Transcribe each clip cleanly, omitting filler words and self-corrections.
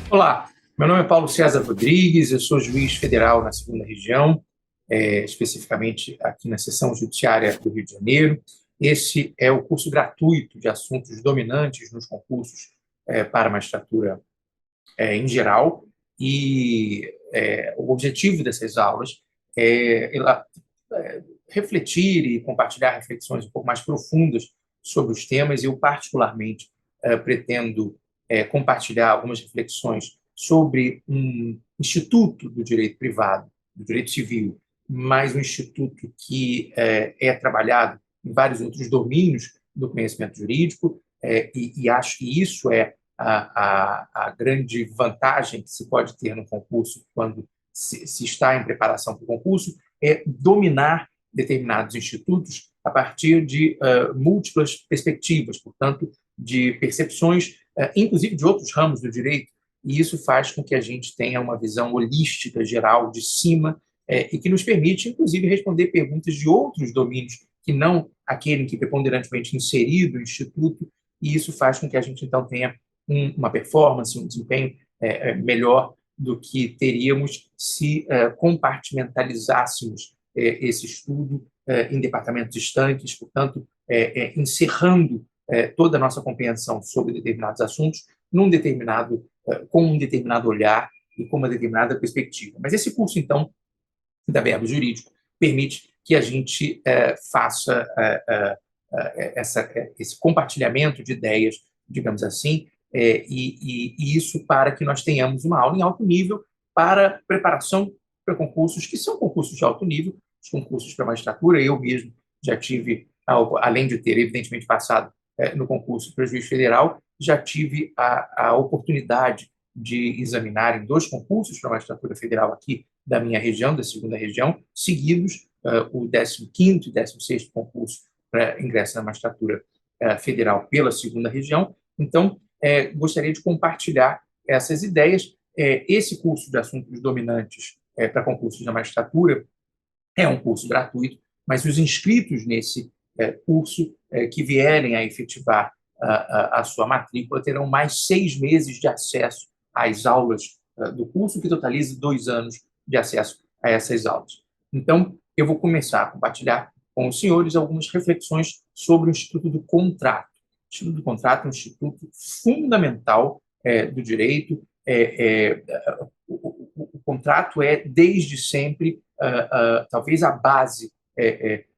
Olá, meu nome é Paulo César Rodrigues, eu sou juiz federal na segunda região, especificamente aqui na seção judiciária do Rio de Janeiro. Esse é o curso gratuito de assuntos dominantes nos concursos para a magistratura em geral, e o objetivo dessas aulas é refletir e compartilhar reflexões um pouco mais profundas sobre os temas. Eu, particularmente, pretendo compartilhar algumas reflexões sobre um instituto do direito privado, do direito civil, mas um instituto que é trabalhado em vários outros domínios do conhecimento jurídico, e acho que isso é a grande vantagem que se pode ter no concurso quando se está em preparação para o concurso, é dominar determinados institutos a partir de múltiplas perspectivas, portanto, de percepções, inclusive de outros ramos do direito, e isso faz com que a gente tenha uma visão holística, geral, de cima, e que nos permite, inclusive, responder perguntas de outros domínios que não aquele em que preponderantemente inserido no instituto, e isso faz com que a gente, então, tenha uma performance, um desempenho melhor do que teríamos se compartimentalizássemos esse estudo em departamentos estanques, portanto, encerrando toda a nossa compreensão sobre determinados assuntos com um determinado olhar e com uma determinada perspectiva. Mas esse curso, então, da Verbo Jurídico, permite que a gente faça esse compartilhamento de ideias, digamos assim, e isso para que nós tenhamos uma aula em alto nível para preparação para concursos que são concursos de alto nível, os concursos para magistratura. Eu mesmo já tive, além de ter, evidentemente, passado no concurso para juiz federal, já tive a oportunidade de examinar em dois concursos para a magistratura federal aqui da minha região, da segunda região, seguidos, o 15º e 16º concurso para ingresso na magistratura federal pela segunda região. Então, gostaria de compartilhar essas ideias. Esse curso de assuntos dominantes para concursos da magistratura é um curso gratuito, mas os inscritos nesse curso que vierem a efetivar a sua matrícula terão mais 6 meses de acesso às aulas do curso, que totaliza 2 anos de acesso a essas aulas. Então, eu vou começar a compartilhar com os senhores algumas reflexões sobre o Instituto do Contrato. O Instituto do Contrato é um instituto fundamental do direito. O contrato é, desde sempre, talvez a base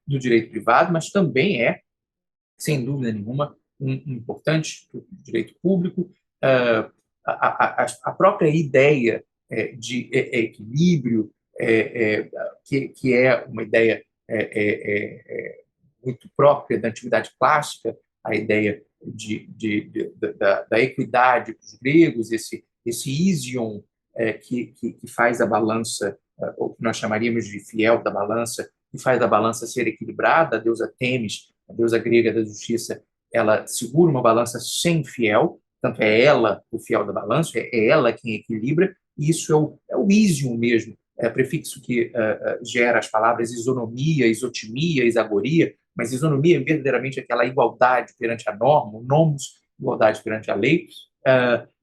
do direito privado, mas também é, sem dúvida nenhuma, um importante instituto do direito público. A própria ideia de equilíbrio, que é uma ideia muito própria da antiguidade clássica, a ideia da equidade dos gregos, esse ision que faz a balança, ou que nós chamaríamos de fiel da balança, que faz a balança ser equilibrada. A deusa Têmis, a deusa grega da justiça, ela segura uma balança sem fiel, portanto, é ela o fiel da balança, é ela quem equilibra, e isso é o ision mesmo, prefixo que gera as palavras isonomia, isotimia, isagoria, mas isonomia é verdadeiramente aquela igualdade perante a norma, o nomos, igualdade perante a lei,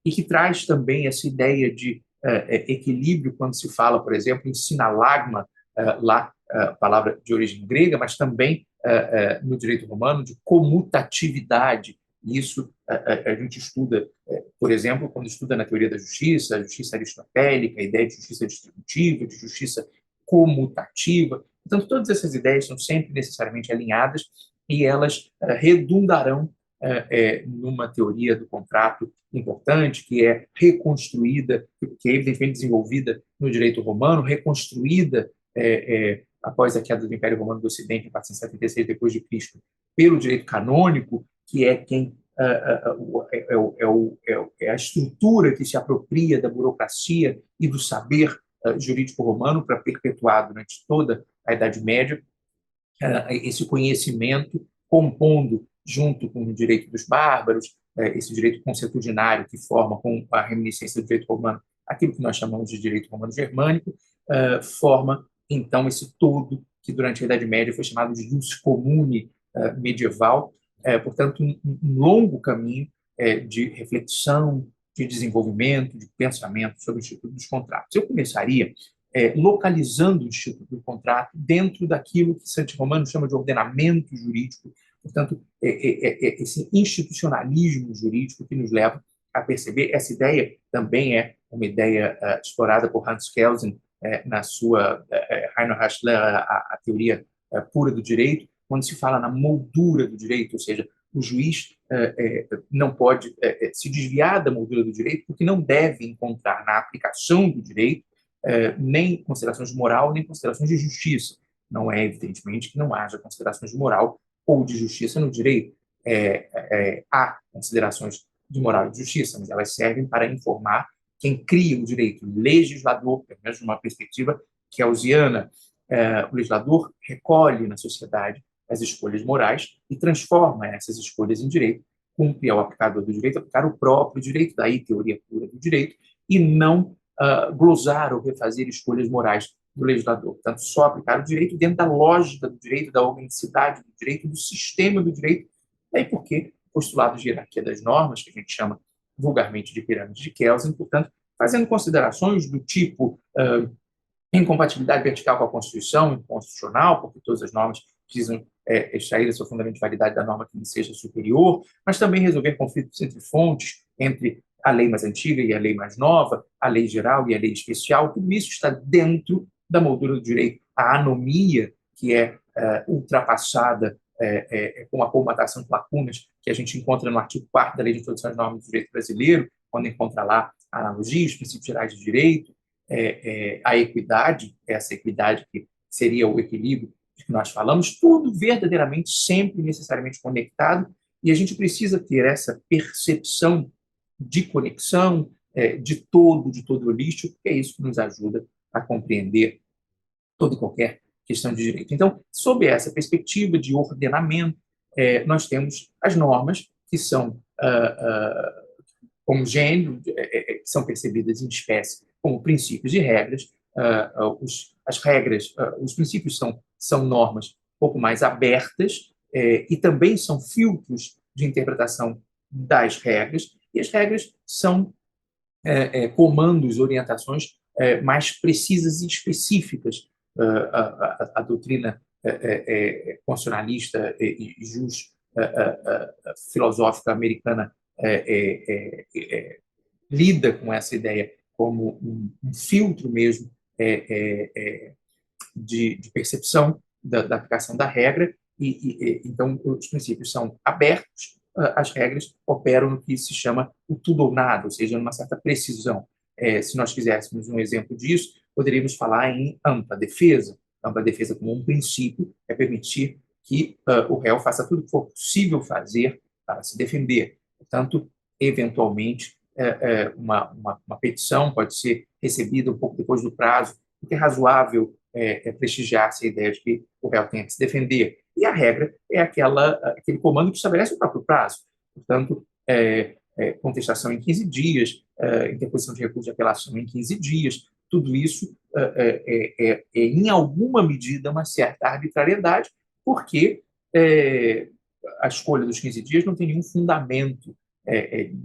e que traz também essa ideia de equilíbrio quando se fala, por exemplo, em sinalagma, lá, palavra de origem grega, mas também no direito romano, de comutatividade. Isso a gente estuda, por exemplo, quando estuda na teoria da justiça, a justiça aristotélica, a ideia de justiça distributiva, de justiça comutativa. Então, todas essas ideias são sempre necessariamente alinhadas e elas redundarão numa teoria do contrato importante, que é reconstruída, que é evidentemente desenvolvida no direito romano, reconstruída após a queda do Império Romano do Ocidente, em 476 depois de Cristo, pelo direito canônico, que é quem é a estrutura que se apropria da burocracia e do saber jurídico romano para perpetuar durante toda a Idade Média esse conhecimento, compondo, junto com o direito dos bárbaros, esse direito consuetudinário que forma com a reminiscência do direito romano aquilo que nós chamamos de direito romano germânico, forma, então, esse todo que durante a Idade Média foi chamado de jus comune medieval. Portanto, um longo caminho de reflexão, de desenvolvimento, de pensamento sobre o Instituto dos Contratos. Eu começaria localizando o Instituto do Contrato dentro daquilo que Santi Romano chama de ordenamento jurídico, portanto, esse institucionalismo jurídico que nos leva a perceber. Essa ideia também é uma ideia explorada por Hans Kelsen na sua Heinrich Hassler, a teoria pura do direito, quando se fala na moldura do direito, ou seja, o juiz não pode se desviar da moldura do direito, porque não deve encontrar na aplicação do direito nem considerações de moral, nem considerações de justiça. Não é, evidentemente, que não haja considerações de moral ou de justiça no direito. Há considerações de moral e de justiça, mas elas servem para informar quem cria o direito, o legislador, pelo menos numa perspectiva kelsiana. O legislador recolhe na sociedade as escolhas morais e transforma essas escolhas em direito, cumpre ao aplicador do direito aplicar o próprio direito, daí teoria pura do direito, e não glosar ou refazer escolhas morais do legislador. Portanto, só aplicar o direito dentro da lógica do direito, da organicidade do direito, do sistema do direito. Daí porque o postulado de hierarquia das normas, que a gente chama vulgarmente de pirâmide de Kelsen, portanto, fazendo considerações do tipo incompatibilidade vertical com a Constituição, inconstitucional, porque todas as normas precisam extrair a sua fundamento de validade da norma que lhe seja superior, mas também resolver conflitos entre fontes, entre a lei mais antiga e a lei mais nova, a lei geral e a lei especial. Tudo isso está dentro da moldura do direito. A anomia, que é ultrapassada com a colmatação de lacunas que a gente encontra no artigo 4º da Lei de Introdução às Normas do Direito Brasileiro, quando encontra lá a analogia, os princípios gerais de direito, a equidade, essa equidade que seria o equilíbrio de que nós falamos, tudo verdadeiramente, sempre necessariamente conectado, e a gente precisa ter essa percepção de conexão, de todo holístico, porque é isso que nos ajuda a compreender toda e qualquer questão de direito. Então, sob essa perspectiva de ordenamento, nós temos as normas, que são como gênero, que são percebidas em espécie como princípios e regras. As regras, os princípios são normas um pouco mais abertas e também são filtros de interpretação das regras, e as regras são comandos, orientações mais precisas e específicas. A doutrina constitucionalista e filosófica americana lida com essa ideia como um filtro mesmo de percepção da aplicação da regra, então os princípios são abertos, as regras operam no que se chama o tudo ou nada, ou seja, numa certa precisão. Se nós quiséssemos um exemplo disso, poderíamos falar em ampla defesa. Ampla defesa como um princípio é permitir que o réu faça tudo o que for possível fazer para se defender. Portanto, eventualmente, uma petição pode ser recebida um pouco depois do prazo, porque é razoável prestigiar-se a ideia de que o réu tenha que se defender. E a regra é aquele comando que estabelece o próprio prazo. Portanto, contestação em 15 dias, interposição de recurso de apelação em 15 dias, tudo isso em alguma medida, uma certa arbitrariedade, porque a escolha dos 15 dias não tem nenhum fundamento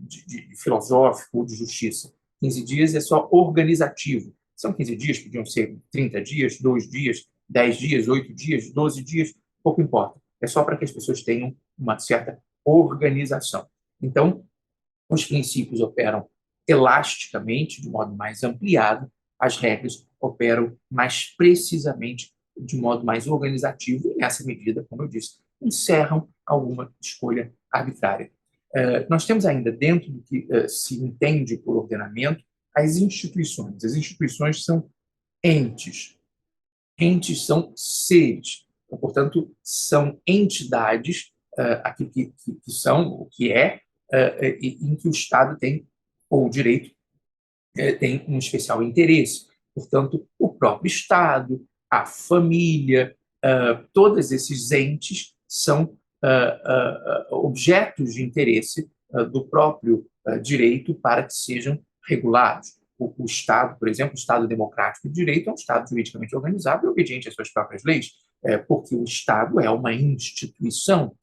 de filosófico ou de justiça. 15 dias é só organizativo. São 15 dias, podiam ser 30 dias, 2 dias, 10 dias, 8 dias, 12 dias, pouco importa. É só para que as pessoas tenham uma certa organização. Então, os princípios operam elasticamente, de modo mais ampliado, as regras operam mais precisamente, de modo mais organizativo, e nessa medida, como eu disse, encerram alguma escolha arbitrária. Nós temos ainda, dentro do que se entende por ordenamento, as instituições. As instituições são entes. Entes são seres. Então, portanto, são entidades, aquilo que são, o que em que o Estado tem, ou o direito, tem um especial interesse. Portanto, o próprio Estado, a família, todos esses entes são objetos de interesse do próprio direito para que sejam regulados. O Estado, por exemplo, o Estado democrático de direito é um Estado juridicamente organizado e obediente às suas próprias leis, porque o Estado é uma instituição.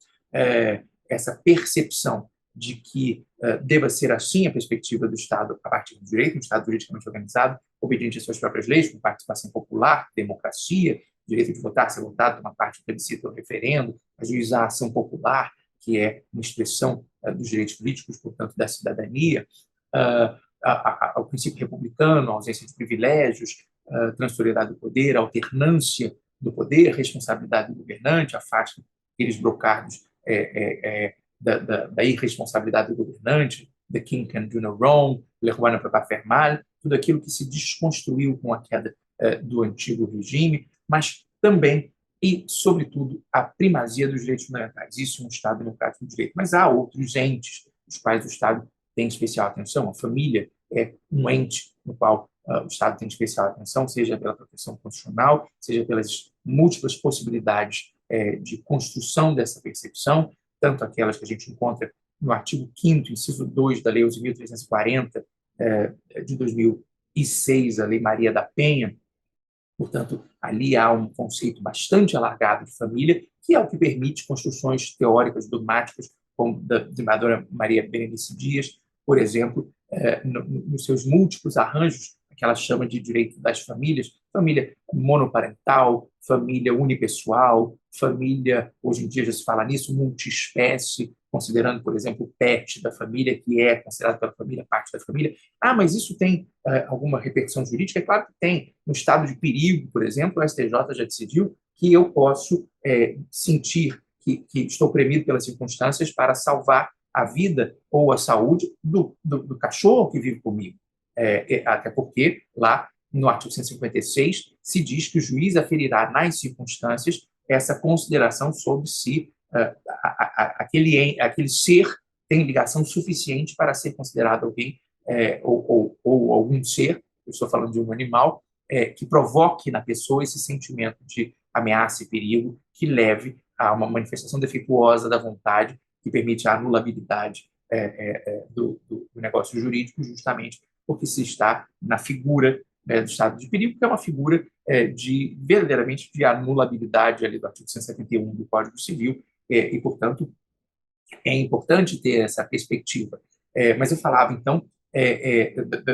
Essa percepção de que deva ser assim a perspectiva do Estado a partir do direito, um Estado juridicamente organizado, obediente às suas próprias leis, com participação popular, democracia, direito de votar, ser votado, tomar parte do plebiscito ou referendo, ajuizar a ação popular, que é uma expressão dos direitos políticos, portanto, da cidadania, ao princípio republicano, a ausência de privilégios, transitoriedade do poder, alternância do poder, responsabilidade do governante, afasta aqueles brocados da irresponsabilidade do governante, the king can do no wrong, le roi ne peut pas faire mal, tudo aquilo que se desconstruiu com a queda do antigo regime, mas também e, sobretudo, a primazia dos direitos fundamentais. Isso é um Estado democrático de direito. Mas há outros entes os quais o Estado tem especial atenção. A família é um ente no qual o Estado tem especial atenção, seja pela proteção constitucional, seja pelas múltiplas possibilidades de construção dessa percepção, tanto aquelas que a gente encontra no artigo 5º, inciso 2 da Lei 11.340, de 2006, a Lei Maria da Penha. Portanto, ali há um conceito bastante alargado de família, que é o que permite construções teóricas, dogmáticas, como da desembargadora Maria Berenice Dias, por exemplo, nos seus múltiplos arranjos, que ela chama de direito das famílias, família monoparental, família unipessoal, família, hoje em dia já se fala nisso, multiespécie, considerando, por exemplo, o pet da família, que é considerado pela família parte da família. Ah, mas isso tem alguma repercussão jurídica? É claro que tem. No estado de perigo, por exemplo, o STJ já decidiu que eu posso sentir que estou premido pelas circunstâncias para salvar a vida ou a saúde do cachorro que vive comigo. Até porque, lá no artigo 156, se diz que o juiz aferirá nas circunstâncias essa consideração sobre se aquele ser tem ligação suficiente para ser considerado alguém ou algum ser, eu estou falando de um animal, que provoque na pessoa esse sentimento de ameaça e perigo que leve a uma manifestação defeituosa da vontade que permite a anulabilidade do negócio jurídico, justamente porque se está na figura do estado de perigo, que é uma figura verdadeiramente de anulabilidade ali do artigo 171 do Código Civil, e, portanto, é importante ter essa perspectiva. Mas eu falava, então,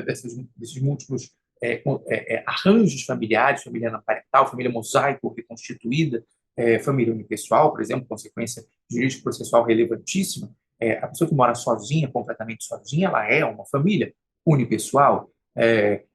desses múltiplos arranjos familiares, família anaparental, família mosaico reconstituída, família unipessoal, por exemplo, consequência jurídico-processual relevantíssima. A pessoa que mora sozinha, completamente sozinha, ela é uma família unipessoal.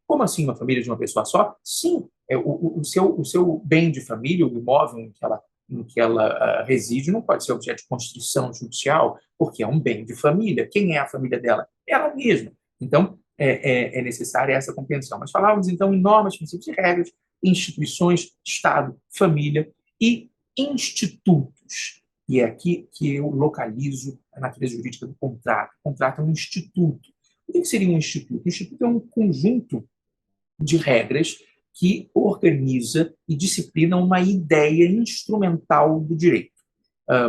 Como assim uma família de uma pessoa só? Sim, o seu bem de família, o imóvel em que ela reside, não pode ser objeto de constrição judicial, porque é um bem de família. Quem é a família dela? Ela mesma. Então, é necessária essa compreensão. Mas falávamos, então, em normas, princípios e regras, instituições, Estado, família e institutos. E é aqui que eu localizo a natureza jurídica do contrato. O contrato é um instituto. O que seria um instituto? Um instituto é um conjunto de regras que organiza e disciplina uma ideia instrumental do direito.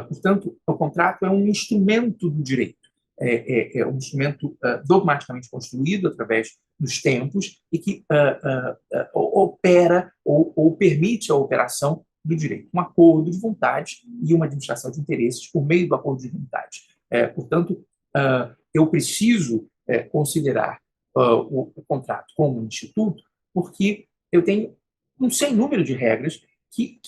Portanto, o contrato é um instrumento do direito. É um instrumento dogmaticamente construído através dos tempos e que opera ou permite a operação do direito. Um acordo de vontade e uma administração de interesses por meio do acordo de vontade. Portanto, eu preciso considerar o contrato como um instituto, porque eu tenho um sem número de regras que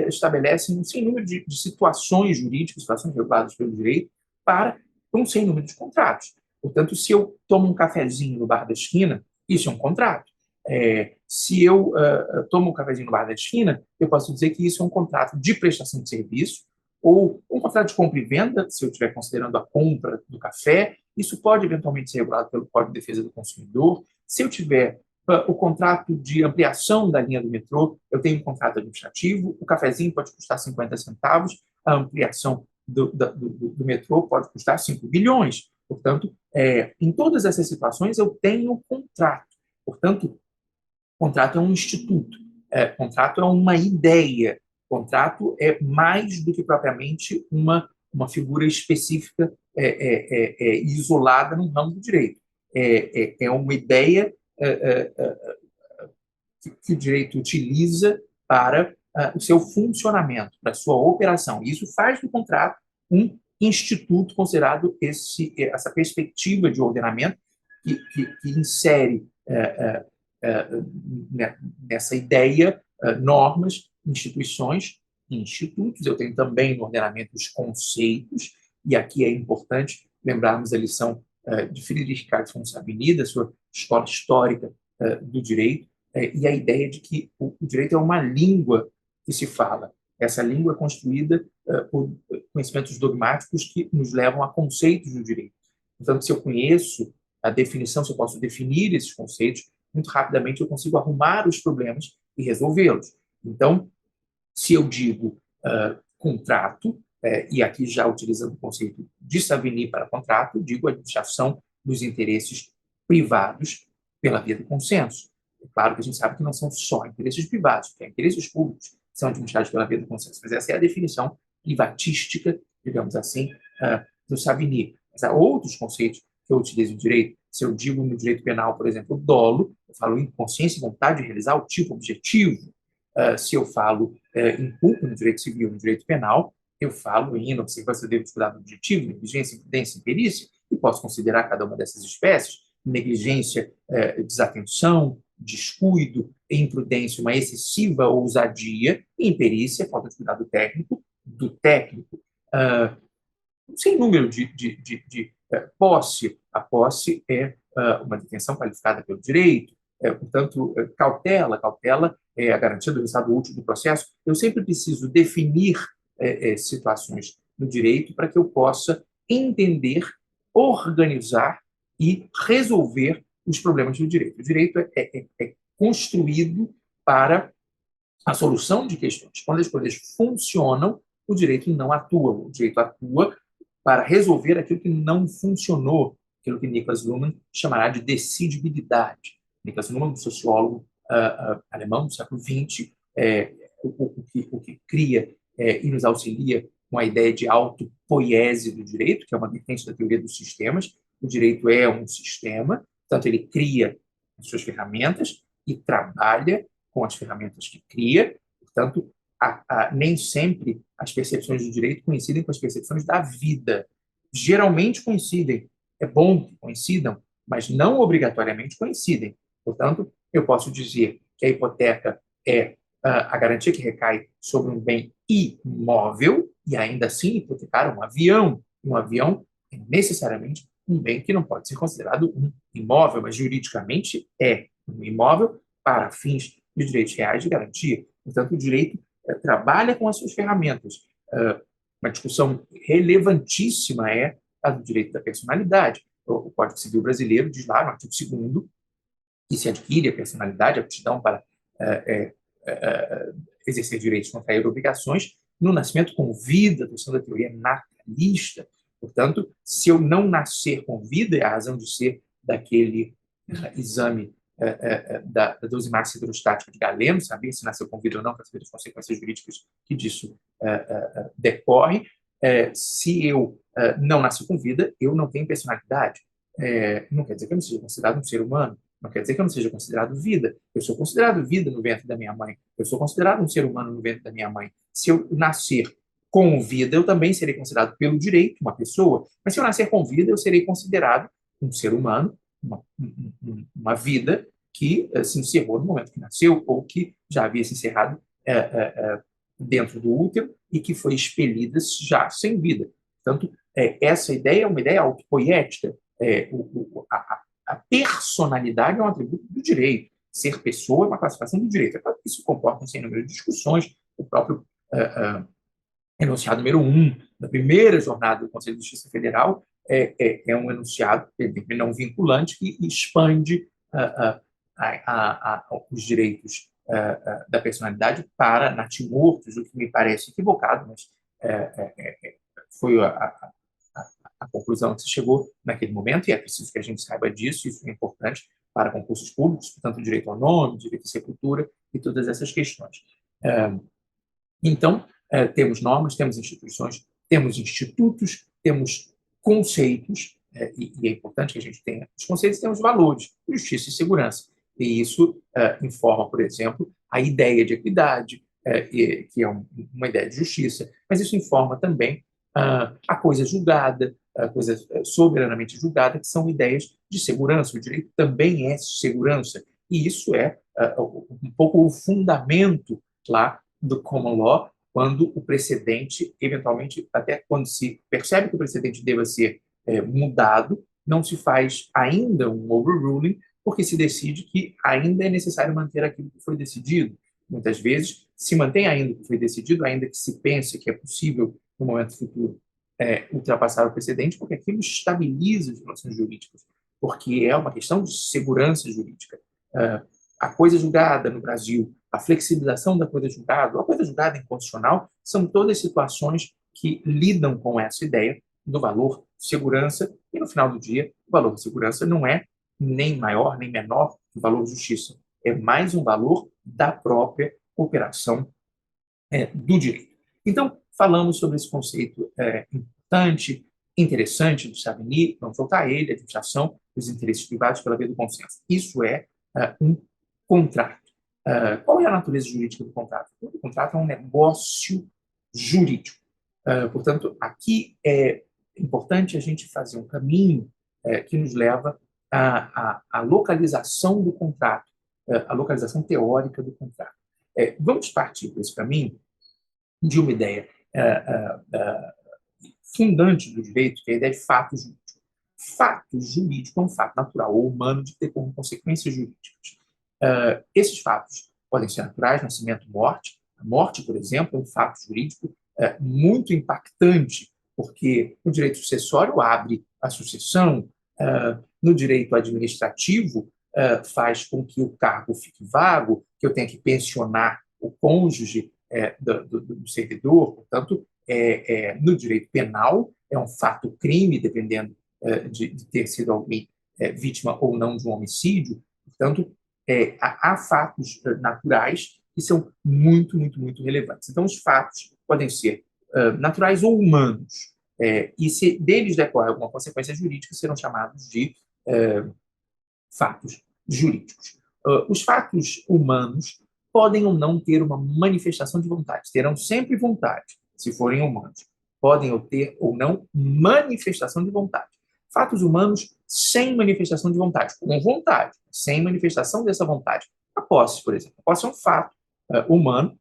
estabelecem um sem número de situações jurídicas, situações reguladas pelo direito, para um sem número de contratos. Portanto, se eu tomo um cafezinho no bar da esquina, isso é um contrato. Se eu tomo um cafezinho no bar da esquina, eu posso dizer que isso é um contrato de prestação de serviço, ou um contrato de compra e venda, se eu estiver considerando a compra do café. Isso pode eventualmente ser regulado pelo Código de Defesa do Consumidor. Se eu tiver o contrato de ampliação da linha do metrô, eu tenho um contrato administrativo, o cafezinho pode custar 50 centavos, a ampliação do metrô pode custar 5 bilhões. Portanto, em todas essas situações, eu tenho contrato. Portanto, contrato é um instituto, contrato é uma ideia, contrato é mais do que propriamente uma figura específica isolada num ramo do direito. É uma ideia que o direito utiliza para o seu funcionamento, para a sua operação. E isso faz do contrato um instituto considerado essa perspectiva de ordenamento que insere nessa ideia normas, instituições e institutos. Eu tenho também no ordenamento os conceitos, e aqui é importante lembrarmos a lição de Friedrich Carl von Savigny, da sua escola histórica do direito, e a ideia de que o direito é uma língua que se fala. Essa língua é construída por conhecimentos dogmáticos que nos levam a conceitos do direito. Portanto, se eu conheço a definição, se eu posso definir esses conceitos, muito rapidamente eu consigo arrumar os problemas e resolvê-los. Então, se eu digo contrato, e aqui já utilizando o conceito de Savigny para contrato, digo a administração dos interesses privados pela via do consenso. É claro que a gente sabe que não são só interesses privados, que interesses públicos que são administrados pela via do consenso, mas essa é a definição privatística, digamos assim, do Savigny. Mas há outros conceitos que eu utilizo no direito. Se eu digo no direito penal, por exemplo, dolo, eu falo em consciência e vontade de realizar o tipo objetivo. Se eu falo em culpa no direito civil, no direito penal, eu falo em observância do dever de cuidado objetivo, negligência, imprudência e imperícia, e posso considerar cada uma dessas espécies. Negligência, desatenção, descuido, imprudência, uma excessiva ousadia, e imperícia, falta de cuidado técnico, do técnico. Sem número de posse. A posse é uma detenção qualificada pelo direito, portanto, cautela é a garantia do resultado útil do processo. Eu sempre preciso definir situações no direito para que eu possa entender, organizar e resolver os problemas do direito. O direito é construído para a solução de questões. Quando as coisas funcionam, o direito não atua. O direito atua para resolver aquilo que não funcionou, aquilo que Niklas Luhmann chamará de decidibilidade. Niklas Luhmann, um sociólogo alemão do século XX, o que cria e nos auxilia com a ideia de autopoiese do direito, que é uma vertente da teoria dos sistemas. O direito é um sistema, portanto, ele cria as suas ferramentas e trabalha com as ferramentas que cria, portanto, nem sempre as percepções do direito coincidem com as percepções da vida. Geralmente coincidem. É bom que coincidam, mas não obrigatoriamente coincidem. Portanto, eu posso dizer que a hipoteca é a garantia que recai sobre um bem imóvel e ainda assim hipotecar um avião. Um avião é necessariamente um bem que não pode ser considerado um imóvel, mas juridicamente é um imóvel para fins de direitos reais de garantia. Portanto, o direito trabalha com as suas ferramentas. Uma discussão relevantíssima é a do direito da personalidade. O Código Civil brasileiro diz lá, no artigo 2º, que se adquire a personalidade, a aptidão para exercer direitos, contrair obrigações, no nascimento com vida, usando a teoria natalista. Portanto, se eu não nascer com vida, é a razão de ser daquele exame da dosimetria hidrostática de Galeno, saber se nasceu com vida ou não, para saber as consequências jurídicas que disso decorrem. Se eu não nasci com vida, eu não tenho personalidade. Não quer dizer que eu não seja considerado um ser humano, não quer dizer que eu não seja considerado vida. Eu sou considerado vida no ventre da minha mãe, eu sou considerado um ser humano no ventre da minha mãe. Se eu nascer com vida, eu também serei considerado pelo direito uma pessoa, mas se eu nascer com vida, eu serei considerado um ser humano, uma vida que se encerrou no momento que nasceu ou que já havia se encerrado dentro do útero e que foi expelida já sem vida. Portanto, essa ideia é uma ideia autopoética. A personalidade é um atributo do direito. Ser pessoa é uma classificação do direito. É claro que isso comporta um sem número de discussões. O próprio enunciado número 1 da primeira jornada do Conselho de Justiça Federal é um enunciado não vinculante que expande os direitos da personalidade para natimortos, o que me parece equivocado, mas foi a conclusão que se chegou naquele momento, e é preciso que a gente saiba disso, isso é importante para concursos públicos, portanto, o direito ao nome, direito à sepultura e todas essas questões. Então, temos normas, temos instituições, temos institutos, temos conceitos, e é importante que a gente tenha os conceitos, temos valores, justiça e segurança. E isso informa, por exemplo, a ideia de equidade, que é uma ideia de justiça, mas isso informa também a coisa julgada, a coisa soberanamente julgada, que são ideias de segurança. O direito também é segurança. E isso é um pouco o fundamento lá do common law, quando o precedente, eventualmente, até quando se percebe que o precedente deva ser mudado, não se faz ainda um overruling, porque se decide que ainda é necessário manter aquilo que foi decidido. Muitas vezes se mantém ainda o que foi decidido, ainda que se pense que é possível, no momento futuro, ultrapassar o precedente, porque aquilo estabiliza as relações jurídicas, porque é uma questão de segurança jurídica. A coisa julgada no Brasil, a flexibilização da coisa julgada, a coisa julgada inconstitucional, são todas situações que lidam com essa ideia do valor de segurança, e no final do dia, o valor de segurança não é nem maior nem menor que o valor de justiça. É mais um valor da própria operação do direito. Então, falamos sobre esse conceito importante, interessante do Savigny, vamos voltar a ele, a administração dos interesses privados pela via do consenso. Isso é um contrato. Qual é a natureza jurídica do contrato? O contrato é um negócio jurídico. Portanto, aqui é importante a gente fazer um caminho que nos leva à localização do contrato, à localização teórica do contrato. Vamos partir por esse caminho de uma ideia fundante do direito, que é a ideia de fato jurídico. Fato jurídico é um fato natural ou humano de ter como consequências jurídicas. Esses fatos podem ser naturais, nascimento, morte. A morte, por exemplo, é um fato jurídico muito impactante, porque o direito sucessório abre a sucessão, no direito administrativo faz com que o cargo fique vago, que eu tenha que pensionar o cônjuge do servidor, portanto, no direito penal é um fato crime, dependendo de ter sido alguém vítima ou não de um homicídio, portanto, há fatos naturais que são muito, muito, muito relevantes. Então, os fatos podem ser naturais ou humanos, e se deles decorre alguma consequência jurídica, serão chamados de fatos jurídicos. Os fatos humanos podem ou não ter uma manifestação de vontade, terão sempre vontade, se forem humanos. Podem ter ou não manifestação de vontade. Fatos humanos sem manifestação de vontade, com vontade, sem manifestação dessa vontade. A posse, por exemplo. A posse é um fato humano,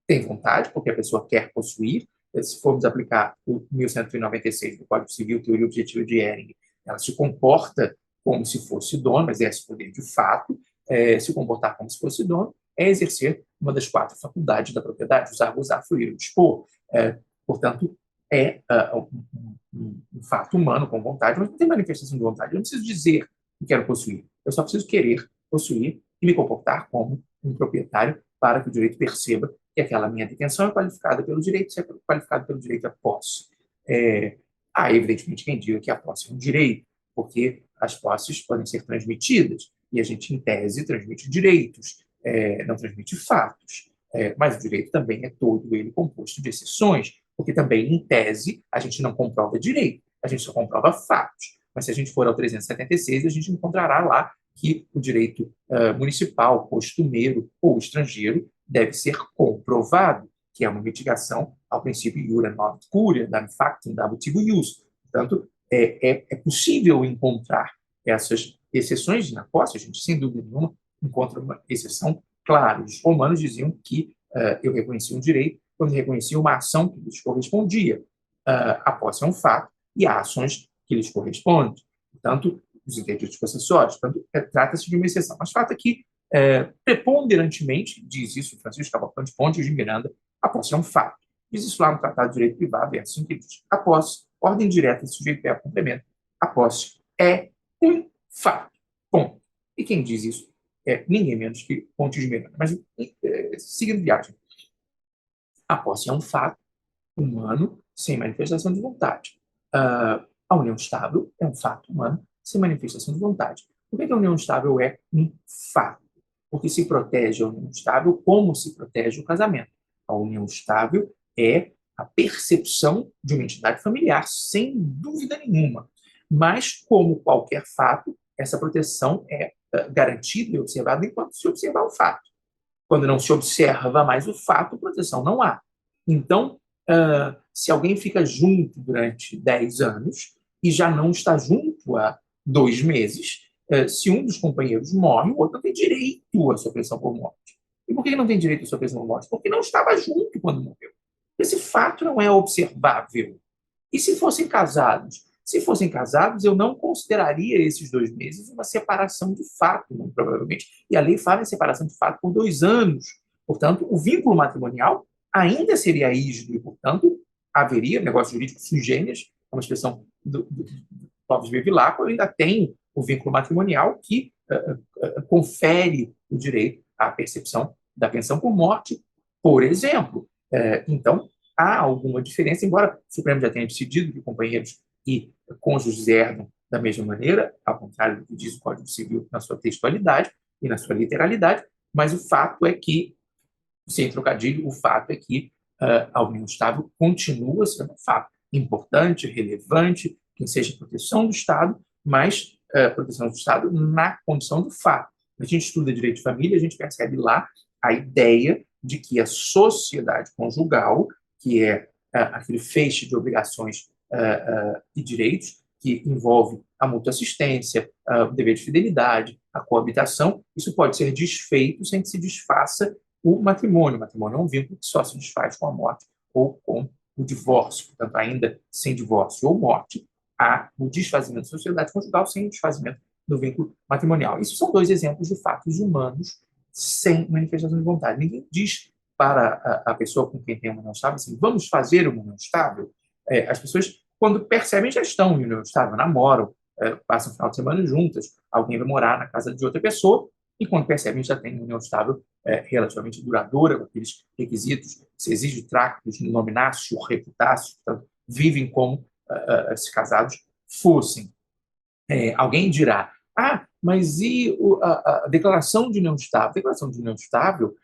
tem vontade, porque a pessoa quer possuir. Se formos aplicar o 1196 do Código Civil, teoria objetiva de Ehring, ela se comporta como se fosse dono, exerce poder de fato, se comportar como se fosse dono, é exercer uma das 4 faculdades da propriedade, usar, gozar, fruir, dispor. Portanto, um fato humano com vontade, mas não tem manifestação de vontade. Eu não preciso dizer que quero possuir, eu só preciso querer possuir e me comportar como um proprietário para que o direito perceba que aquela minha detenção é qualificada pelo direito, se é qualificada pelo direito à posse. Há, evidentemente, quem diga que a posse é um direito, porque as posses podem ser transmitidas, e a gente, em tese, transmite direitos, não transmite fatos. Mas o direito também é todo ele composto de exceções, porque também, em tese, a gente não comprova direito, a gente só comprova fatos. Mas se a gente for ao 376, a gente encontrará lá que o direito municipal, costumeiro ou estrangeiro deve ser comprovado, que é uma mitigação ao princípio iura non curia, da factum dabutivo ius. Portanto, é possível encontrar essas exceções na posse, a gente, sem dúvida nenhuma, encontra uma exceção clara. Os romanos diziam que eu reconhecia um direito quando reconhecia uma ação que lhes correspondia. A posse é um fato e há ações que lhes correspondem. Portanto, os interditos possessórios. Portanto, trata-se de uma exceção. Mas o fato é que, preponderantemente, diz isso Francisco Cavalcante Pontes de Miranda, a posse é um fato. Diz isso lá no Tratado de Direito Privado, verso 5, a posse, ordem direta de sujeito verbo complemento, a posse é um fato. Ponto. E quem diz isso é ninguém menos que Pontes de Miranda. Mas, seguindo viagem, a posse é um fato humano sem manifestação de vontade. A união estável é um fato humano sem manifestação de vontade. Por que a união estável é um fato? Porque se protege a união estável como se protege o casamento. A união estável é a percepção de uma entidade familiar, sem dúvida nenhuma. Mas, como qualquer fato, essa proteção é garantida e observada enquanto se observar o fato. Quando não se observa mais o fato, proteção não há. Então, se alguém fica junto durante 10 anos e já não está junto há 2 meses, se um dos companheiros morre, o outro não tem direito à sua pensão por morte. E por que não tem direito à sua pensão por morte? Porque não estava junto quando morreu. Esse fato não é observável. E se fossem casados? Se fossem casados, eu não consideraria esses 2 meses uma separação de fato, muito provavelmente. E a lei fala em separação de fato por 2 anos. Portanto, o vínculo matrimonial ainda seria rígido e, portanto, haveria negócio jurídico sui generis, é uma expressão do Clóvis Bevilacqua, ainda tem o vínculo matrimonial que confere o direito à percepção da pensão por morte, por exemplo. Então, há alguma diferença, embora o Supremo já tenha decidido que companheiros e cônjuges herdam da mesma maneira, ao contrário do que diz o Código Civil na sua textualidade e na sua literalidade, mas o fato é que, sem trocadilho, o fato é que a união estável continua sendo um fato importante, relevante, que seja proteção do Estado, mas proteção do Estado na condição do fato. A gente estuda direito de família, a gente percebe lá a ideia de que a sociedade conjugal, que é aquele feixe de obrigações e direitos, que envolve a mútua assistência, o dever de fidelidade, a coabitação, isso pode ser desfeito sem que se desfaça o matrimônio. O matrimônio é um vínculo que só se desfaz com a morte ou com o divórcio. Portanto, ainda sem divórcio ou morte, há o desfazimento da sociedade conjugal sem o desfazimento do vínculo matrimonial. Isso são 2 exemplos de fatos humanos sem manifestação de vontade. Ninguém diz para a pessoa com quem tem uma união estável assim, vamos fazer uma união estável? As pessoas, quando percebem, já estão em união estável, namoram, passam o final de semana juntas, alguém vai morar na casa de outra pessoa, e quando percebem, já tem uma união estável relativamente duradoura, com aqueles requisitos, se exige tractus, nominatio, reputatio, portanto, vivem como se casados fossem. Alguém dirá, mas e a declaração de união estável? A declaração de união estável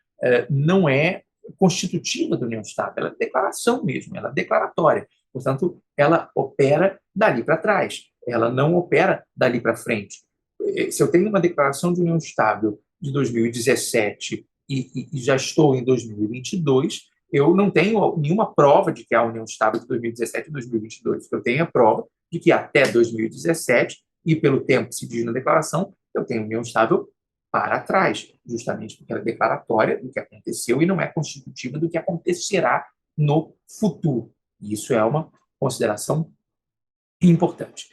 não é constitutiva da união estável, ela é declaração mesmo, ela é declaratória. Portanto, ela opera dali para trás, ela não opera dali para frente. Se eu tenho uma declaração de união estável de 2017 e já estou em 2022, eu não tenho nenhuma prova de que há união estável de 2017 e 2022. Eu tenho a prova de que até 2017, e pelo tempo que se diz na declaração, eu tenho união estável para trás, justamente porque ela é declaratória do que aconteceu e não é constitutiva do que acontecerá no futuro. E isso é uma consideração importante.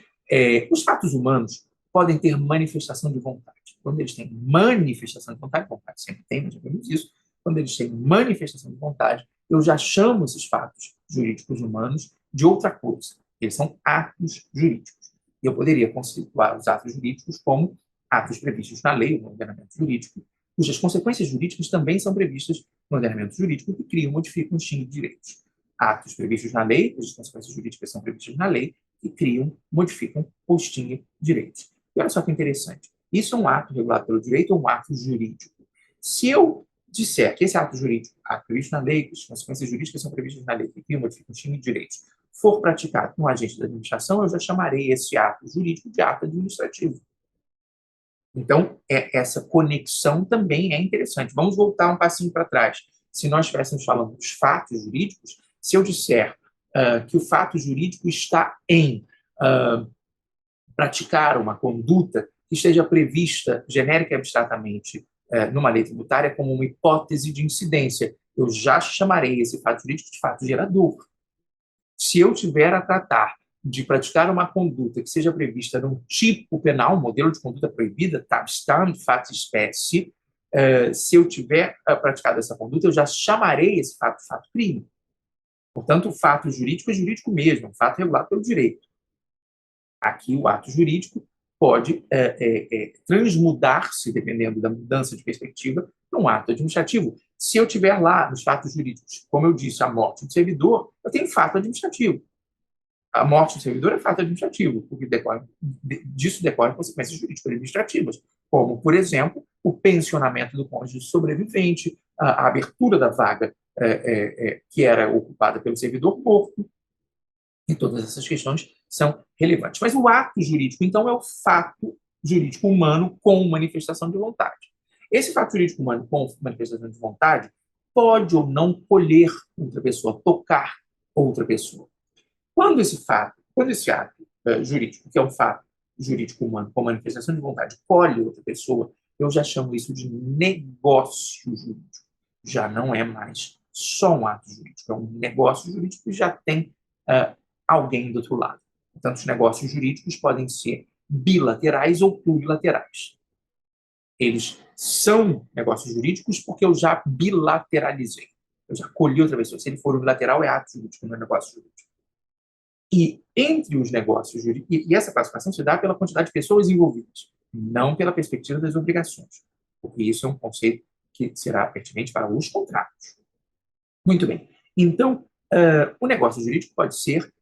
Os fatos humanos podem ter manifestação de vontade. Quando eles têm manifestação de vontade sempre tem, nós já vimos isso, quando eles têm manifestação de vontade, eu já chamo esses fatos jurídicos humanos de outra coisa. Eles são atos jurídicos. E eu poderia conceituar os atos jurídicos como atos previstos na lei, no ordenamento jurídico, cujas consequências jurídicas também são previstas no ordenamento jurídico, que criam e modificam o estilo de direitos. Atos previstos na lei, cujas consequências jurídicas são previstas na lei, que criam, modificam ou extinguem direitos. E olha só que interessante. Isso é um ato regulado pelo direito ou um ato jurídico? Se eu disser que esse ato jurídico, ato previsto na lei, as consequências jurídicas são previstas na lei, que criam, modificam, extinguem direitos, for praticado por um agente da administração, eu já chamarei esse ato jurídico de ato administrativo. Então, essa conexão também é interessante. Vamos voltar um passinho para trás. Se nós estivéssemos falando dos fatos jurídicos, se eu disser que o fato jurídico está em praticar uma conduta que esteja prevista genérica e abstratamente numa lei tributária como uma hipótese de incidência, eu já chamarei esse fato jurídico de fato gerador. Se eu tiver a tratar de praticar uma conduta que seja prevista num tipo penal, um modelo de conduta proibida, tabstand fato espécie, se eu tiver praticado essa conduta, eu já chamarei esse fato crime. Portanto, o fato jurídico é jurídico mesmo, é um fato regulado pelo direito. Aqui, o ato jurídico pode transmudar-se, dependendo da mudança de perspectiva, num ato administrativo. Se eu tiver lá nos fatos jurídicos, como eu disse, a morte do servidor, eu tenho fato administrativo. A morte do servidor é fato administrativo, porque disso decorrem consequências jurídicas administrativas, como, por exemplo, o pensionamento do cônjuge sobrevivente, a abertura da vaga que era ocupada pelo servidor morto, e todas essas questões são relevantes. Mas o ato jurídico, então, é o fato jurídico humano com manifestação de vontade. Esse fato jurídico humano com manifestação de vontade pode ou não colher outra pessoa, tocar outra pessoa. Quando esse ato jurídico, que é um fato jurídico humano, com manifestação de vontade, colhe outra pessoa, eu já chamo isso de negócio jurídico. Já não é mais só um ato jurídico, é um negócio jurídico que já tem alguém do outro lado. Portanto, os negócios jurídicos podem ser bilaterais ou plurilaterais. Eles são negócios jurídicos porque eu já bilateralizei. Eu já colhi outra pessoa. Se ele for unilateral, é ato jurídico, não é negócio jurídico. E entre os negócios jurídicos, e essa classificação se dá pela quantidade de pessoas envolvidas, não pela perspectiva das obrigações, porque isso é um conceito que será pertinente para os contratos. Muito bem. Então, o negócio jurídico pode ser,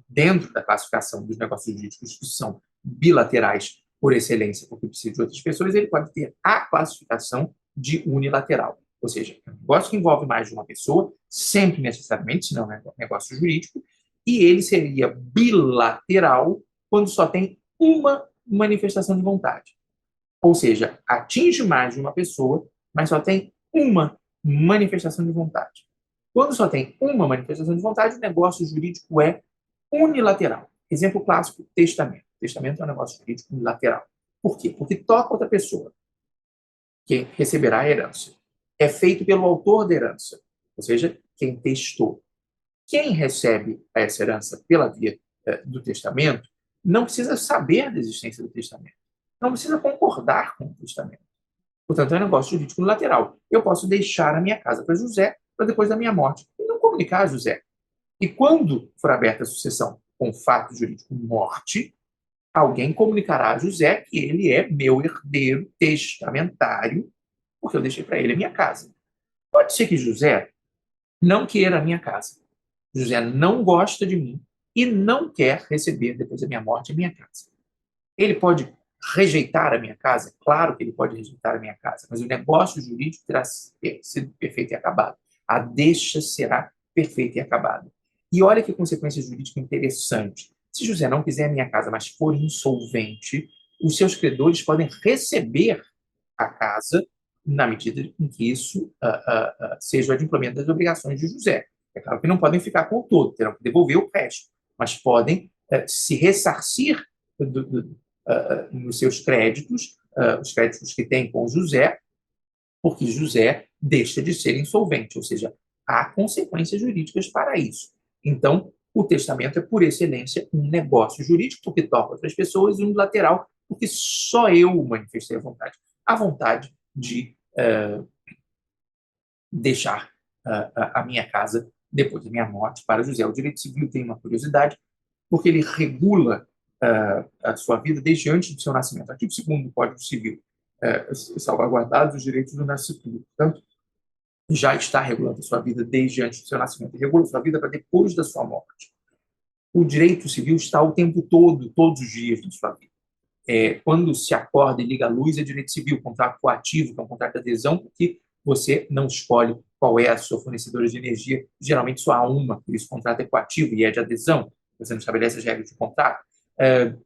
dentro da classificação dos negócios jurídicos que são bilaterais por excelência, porque precisa de outras pessoas, ele pode ter a classificação de unilateral. Ou seja, é um negócio que envolve mais de uma pessoa, sempre necessariamente, senão é um negócio jurídico, e ele seria bilateral quando só tem uma manifestação de vontade. Ou seja, atinge mais de uma pessoa, mas só tem uma manifestação de vontade. Quando só tem uma manifestação de vontade, o negócio jurídico é unilateral. Exemplo clássico, testamento. Testamento é um negócio jurídico unilateral. Por quê? Porque toca outra pessoa, quem receberá a herança. É feito pelo autor da herança, ou seja, quem testou. Quem recebe essa herança pela via do testamento não precisa saber da existência do testamento. Não precisa concordar com o testamento. Portanto, é um negócio jurídico unilateral. Eu posso deixar a minha casa para José para depois da minha morte e não comunicar a José. E quando for aberta a sucessão com fato jurídico morte, alguém comunicará a José que ele é meu herdeiro testamentário, porque eu deixei para ele a minha casa. Pode ser que José não queira a minha casa. José não gosta de mim e não quer receber, depois da minha morte, a minha casa. Ele pode rejeitar a minha casa? Claro que ele pode rejeitar a minha casa, mas o negócio jurídico terá sido perfeito e acabado. A deixa será perfeita e acabada. E olha que consequência jurídica interessante. Se José não quiser a minha casa, mas for insolvente, os seus credores podem receber a casa na medida em que isso seja o adimplemento das obrigações de José. É claro que não podem ficar com o todo, terão que devolver o resto, mas podem se ressarcir nos seus créditos, os créditos que têm com José, porque José deixa de ser insolvente, ou seja, há consequências jurídicas para isso. Então, o testamento é, por excelência, um negócio jurídico, porque toca outras pessoas, e unilateral, porque só eu manifestei a vontade de deixar a minha casa depois da minha morte para José. O direito civil tem uma curiosidade, porque ele regula a sua vida desde antes do seu nascimento. Artigo 2º do Código Civil, salvaguardados os direitos do nascituro. Portanto, já está regulando a sua vida desde antes do seu nascimento. Ele regula a sua vida para depois da sua morte. O direito civil está o tempo todo, todos os dias da sua vida. Quando se acorda e liga a luz, é direito civil, contrato coativo, que é um contrato de adesão, porque você não escolhe qual é a sua fornecedora de energia, geralmente só há uma, por isso o contrato é coativo e é de adesão, você não estabelece as regras de contrato.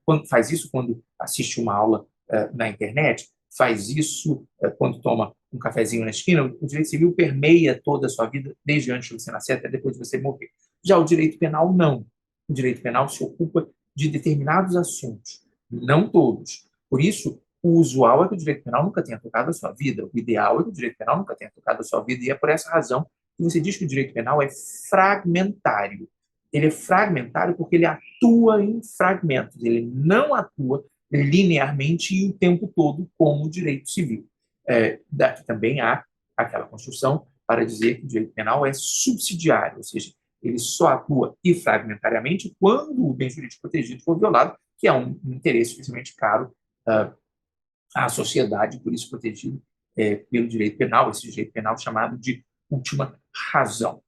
Quando faz isso quando assiste uma aula na internet, faz isso quando toma um cafezinho na esquina, o direito civil permeia toda a sua vida, desde antes de você nascer até depois de você morrer. Já o direito penal, não. O direito penal se ocupa de determinados assuntos, não todos. Por isso, o usual é que o direito penal nunca tenha tocado a sua vida. O ideal é que o direito penal nunca tenha tocado a sua vida, e é por essa razão que você diz que o direito penal é fragmentário. Ele é fragmentário porque ele atua em fragmentos, ele não atua linearmente e o tempo todo como o direito civil. Daqui também há aquela construção para dizer que o direito penal é subsidiário, ou seja, ele só atua e fragmentariamente quando o bem jurídico protegido for violado, que é um interesse especialmente caro à sociedade, por isso protegido pelo direito penal, esse direito penal chamado de última razão.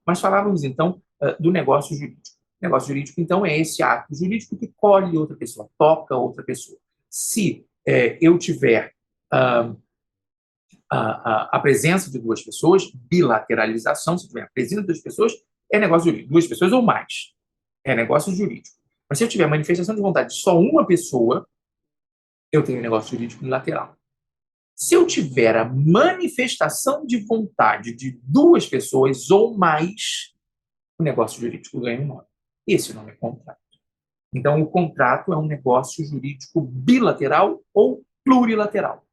Mas falávamos, então, do negócio jurídico. O negócio jurídico, então, é esse ato jurídico que colhe outra pessoa, toca outra pessoa. Se eu tiver a presença de duas pessoas, bilateralização, se tiver a presença de duas pessoas, é negócio jurídico. Duas pessoas ou mais, é negócio jurídico. Mas se eu tiver manifestação de vontade de só uma pessoa, eu tenho um negócio jurídico unilateral. Se eu tiver a manifestação de vontade de duas pessoas ou mais, o negócio jurídico ganha um nome. Esse nome é contrato. Então, o contrato é um negócio jurídico bilateral ou plurilateral.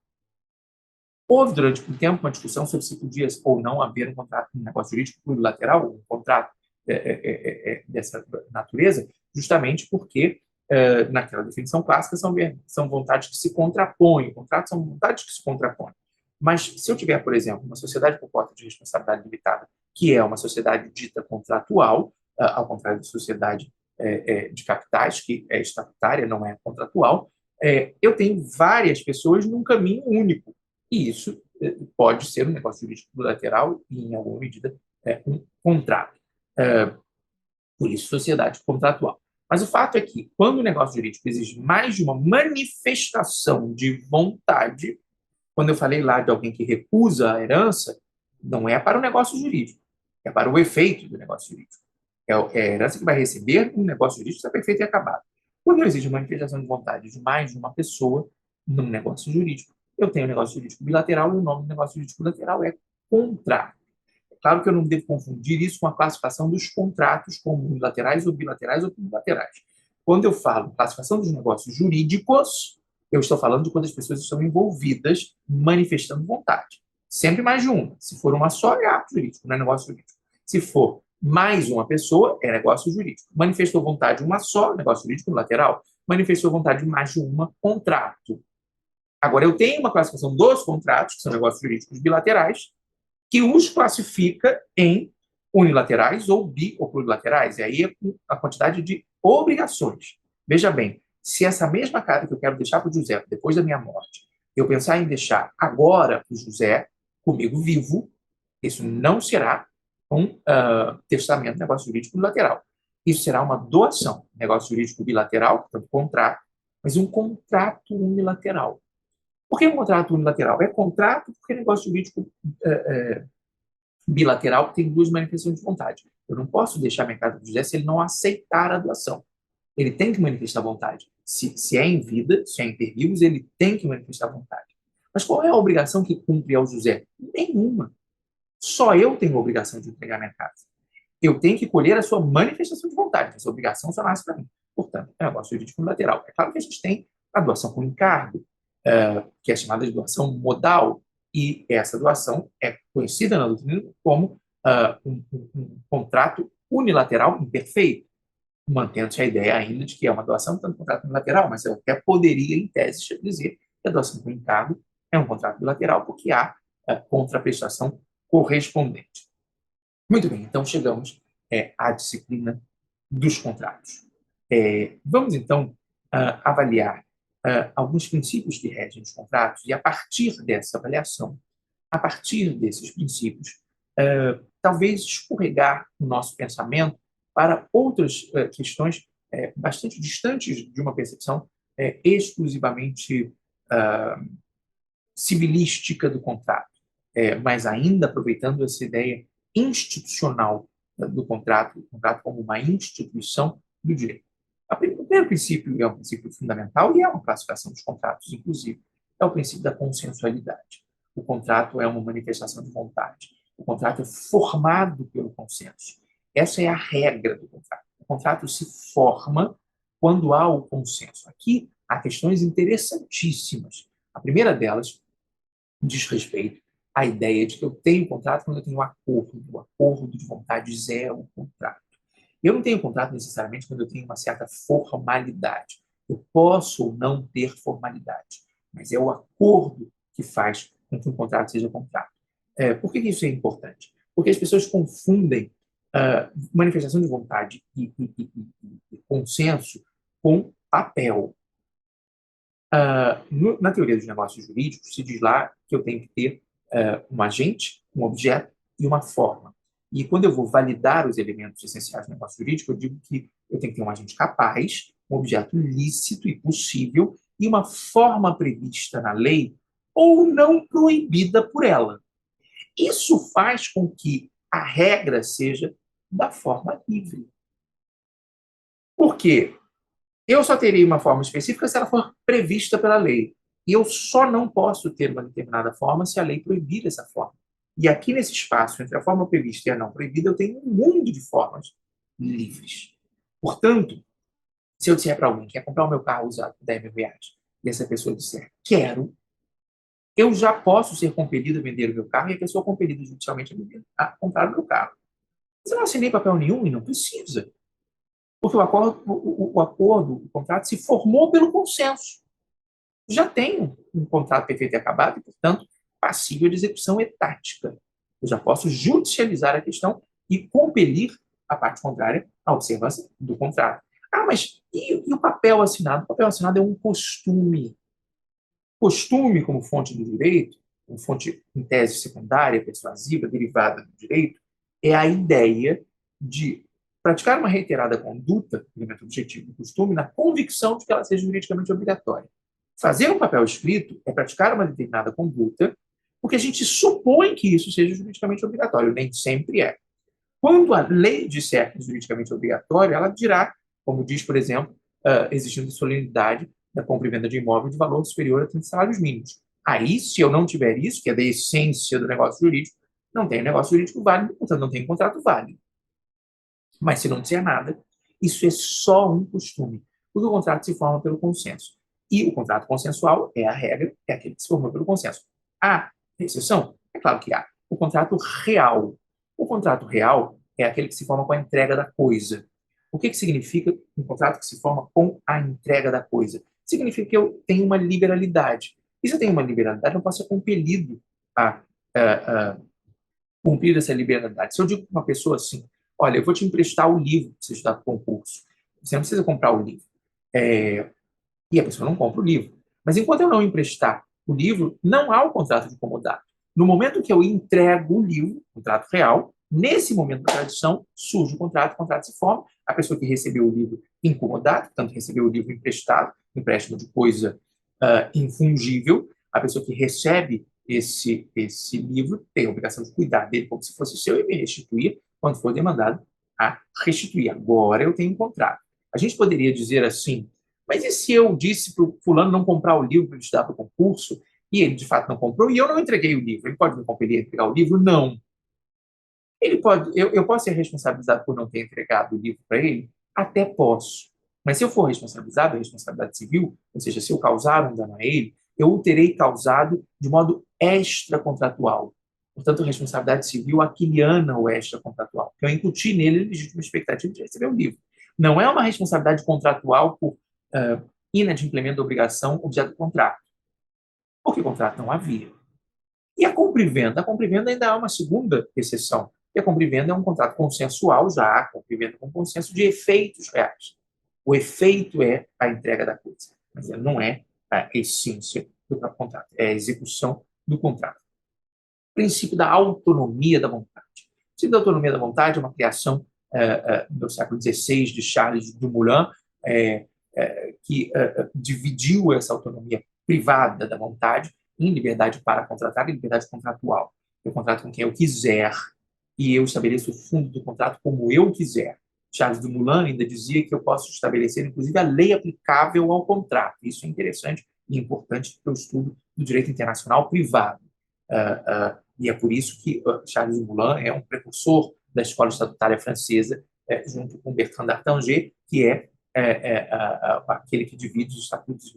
Houve, durante um tempo, uma discussão sobre se podia ou não haver um contrato, um negócio jurídico plurilateral, um contrato dessa natureza, justamente porque, naquela definição clássica, são vontades que se contrapõem. Contratos são vontades que se contrapõem. Mas, se eu tiver, por exemplo, uma sociedade por cota de responsabilidade limitada, que é uma sociedade dita contratual, ao contrário da sociedade de capitais, que é estatutária, não é contratual, eu tenho várias pessoas num caminho único. E isso pode ser um negócio jurídico bilateral e, em alguma medida, um contrato. Por isso, sociedade contratual. Mas o fato é que, quando o negócio jurídico exige mais de uma manifestação de vontade, quando eu falei lá de alguém que recusa a herança, não é para o negócio jurídico, é para o efeito do negócio jurídico. É a herança que vai receber um negócio jurídico está perfeito e acabado. Quando existe manifestação de vontade de mais de uma pessoa num negócio jurídico, eu tenho um negócio jurídico bilateral e o nome do negócio jurídico bilateral é contrato. É claro que eu não devo confundir isso com a classificação dos contratos como unilaterais ou bilaterais ou plurilaterais. Quando eu falo classificação dos negócios jurídicos, eu estou falando de quando as pessoas estão envolvidas manifestando vontade. Sempre mais de uma. Se for uma só, é ato jurídico, não é negócio jurídico. Se for mais uma pessoa, é negócio jurídico. Manifestou vontade uma só, negócio jurídico bilateral. Manifestou vontade de mais de uma, contrato. Agora, eu tenho uma classificação dos contratos, que são negócios jurídicos bilaterais, que os classifica em unilaterais ou bi ou plurilaterais. E aí é a quantidade de obrigações. Veja bem, se essa mesma carta que eu quero deixar para o José depois da minha morte, eu pensar em deixar agora para o José, comigo vivo, isso não será um testamento, negócio jurídico bilateral. Isso será uma doação, negócio jurídico bilateral, portanto, contrato, mas um contrato unilateral. Por que um contrato unilateral? É contrato porque é negócio jurídico bilateral tem duas manifestações de vontade. Eu não posso deixar minha carta para o José se ele não aceitar a doação. Ele tem que manifestar vontade. Se é em vida, se é inter vivos, ele tem que manifestar vontade. Mas qual é a obrigação que cumpre ao José? Nenhuma. Só eu tenho a obrigação de entregar minha casa. Eu tenho que colher a sua manifestação de vontade. Essa obrigação só nasce para mim. Portanto, é um negócio jurídico unilateral. É claro que a gente tem a doação com encargo, que é chamada de doação modal, e essa doação é conhecida na doutrina como um contrato unilateral imperfeito, mantendo-se a ideia ainda de que é uma doação, tanto contrato unilateral, mas eu até poderia, em tese, dizer que a doação com encargo é um contrato bilateral, porque há contraprestação correspondente. Muito bem, então chegamos à disciplina dos contratos. Vamos, então, avaliar alguns princípios que regem os contratos e, a partir dessa avaliação, a partir desses princípios, talvez escorregar o nosso pensamento para outras questões bastante distantes de uma percepção exclusivamente civilística do contrato, mas ainda aproveitando essa ideia institucional do contrato, o contrato como uma instituição do direito. O primeiro princípio é um princípio fundamental e é uma classificação dos contratos, inclusive, é o princípio da consensualidade. O contrato é uma manifestação de vontade. O contrato é formado pelo consenso. Essa é a regra do contrato. O contrato se forma quando há o consenso. Aqui há questões interessantíssimas. A primeira delas diz respeito à ideia de que eu tenho contrato quando eu tenho acordo. O acordo de vontades é o contrato. Eu não tenho contrato necessariamente quando eu tenho uma certa formalidade. Eu posso ou não ter formalidade, mas é o acordo que faz com que um contrato seja contrato. Por que isso é importante? Porque as pessoas confundem manifestação de vontade e consenso com papel. Na teoria dos negócios jurídicos, se diz lá que eu tenho que ter um agente, um objeto e uma forma. E quando eu vou validar os elementos essenciais do negócio jurídico, eu digo que eu tenho que ter um agente capaz, um objeto lícito e possível e uma forma prevista na lei ou não proibida por ela. Isso faz com que a regra seja da forma livre. Por quê? Eu só terei uma forma específica se ela for prevista pela lei. E eu só não posso ter uma determinada forma se a lei proibir essa forma. E aqui nesse espaço entre a forma prevista e a não proibida, eu tenho um mundo de formas livres. Portanto, se eu disser para alguém que quer comprar o meu carro usado por 10 mil reais, e essa pessoa disser quero, eu já posso ser compelido a vender o meu carro e a pessoa compelida judicialmente a comprar o meu carro. Mas eu não assinei papel nenhum e não precisa. Porque o contrato se formou pelo consenso. Já tenho um contrato perfeito e acabado e, portanto, passível de execução etática. Eu já posso judicializar a questão e compelir a parte contrária à observância do contrato. Ah, mas e o papel assinado? O papel assinado é um costume. Costume, como fonte do direito, como fonte em tese secundária, persuasiva, derivada do direito, é a ideia de praticar uma reiterada conduta, elemento objetivo do costume, na convicção de que ela seja juridicamente obrigatória. Fazer um papel escrito é praticar uma determinada conduta, porque a gente supõe que isso seja juridicamente obrigatório, nem sempre é. Quando a lei disser que é juridicamente obrigatório, ela dirá, como diz, por exemplo, exigindo solenidade da compra e venda de imóvel de valor superior a 30 salários mínimos. Aí, se eu não tiver isso, que é da essência do negócio jurídico, não tem negócio jurídico válido, portanto, não tem contrato válido. Mas se não disser nada, isso é só um costume, porque o contrato se forma pelo consenso. E o contrato consensual é a regra, é aquele que se formou pelo consenso. Há exceção? É claro que há. O contrato real. O contrato real é aquele que se forma com a entrega da coisa. O que significa um contrato que se forma com a entrega da coisa? Significa que eu tenho uma liberalidade. E se eu tenho uma liberalidade, eu posso ser compelido a cumprir essa liberalidade. Se eu digo para uma pessoa assim, olha, eu vou te emprestar o livro para você estudar para o concurso, você não precisa comprar o livro. E a pessoa não compra o livro. Mas enquanto eu não emprestar o livro, não há o contrato de comodato. No momento que eu entrego o livro, contrato real, nesse momento da tradição, surge o contrato se forma, a pessoa que recebeu o livro incomodato, portanto, recebeu o livro emprestado, empréstimo de coisa infungível, a pessoa que recebe esse livro tem a obrigação de cuidar dele como se fosse seu e me restituir quando for demandado a restituir. Agora eu tenho um contrato. A gente poderia dizer assim, mas e se eu disse para o fulano não comprar o livro para ele estudar para o concurso, e ele de fato não comprou, e eu não entreguei o livro? Ele pode me compelir a entregar o livro? Não. Ele pode, eu posso ser responsabilizado por não ter entregado o livro para ele? Até posso. Mas se eu for responsabilizado, a responsabilidade civil, ou seja, se eu causar um dano a ele, eu o terei causado de modo extracontratual. Portanto, a responsabilidade civil aquiliana o extracontratual, porque eu incuti nele a legítima expectativa de receber o livro. Não é uma responsabilidade contratual por inadimplemento da obrigação objeto do contrato, porque o contrato não havia. E a compra e venda? A compra e venda ainda há uma segunda exceção, que a compra e venda é um contrato consensual, já há compra e venda com consenso de efeitos reais. O efeito é a entrega da coisa, mas ele não é a essência do contrato, é a execução do contrato. O princípio da autonomia da vontade. O princípio da autonomia da vontade é uma criação do século XVI de Charles Dumoulin, que dividiu essa autonomia privada da vontade em liberdade para contratar e liberdade contratual. Eu contrato com quem eu quiser e eu estabeleço o fundo do contrato como eu quiser. Charles Dumoulin ainda dizia que eu posso estabelecer, inclusive, a lei aplicável ao contrato. Isso é interessante e importante para o estudo do direito internacional privado. E é por isso que Charles Dumoulin é um precursor da escola estatutária francesa, junto com Bertrand d'Artanger, que é aquele que divide os estatutos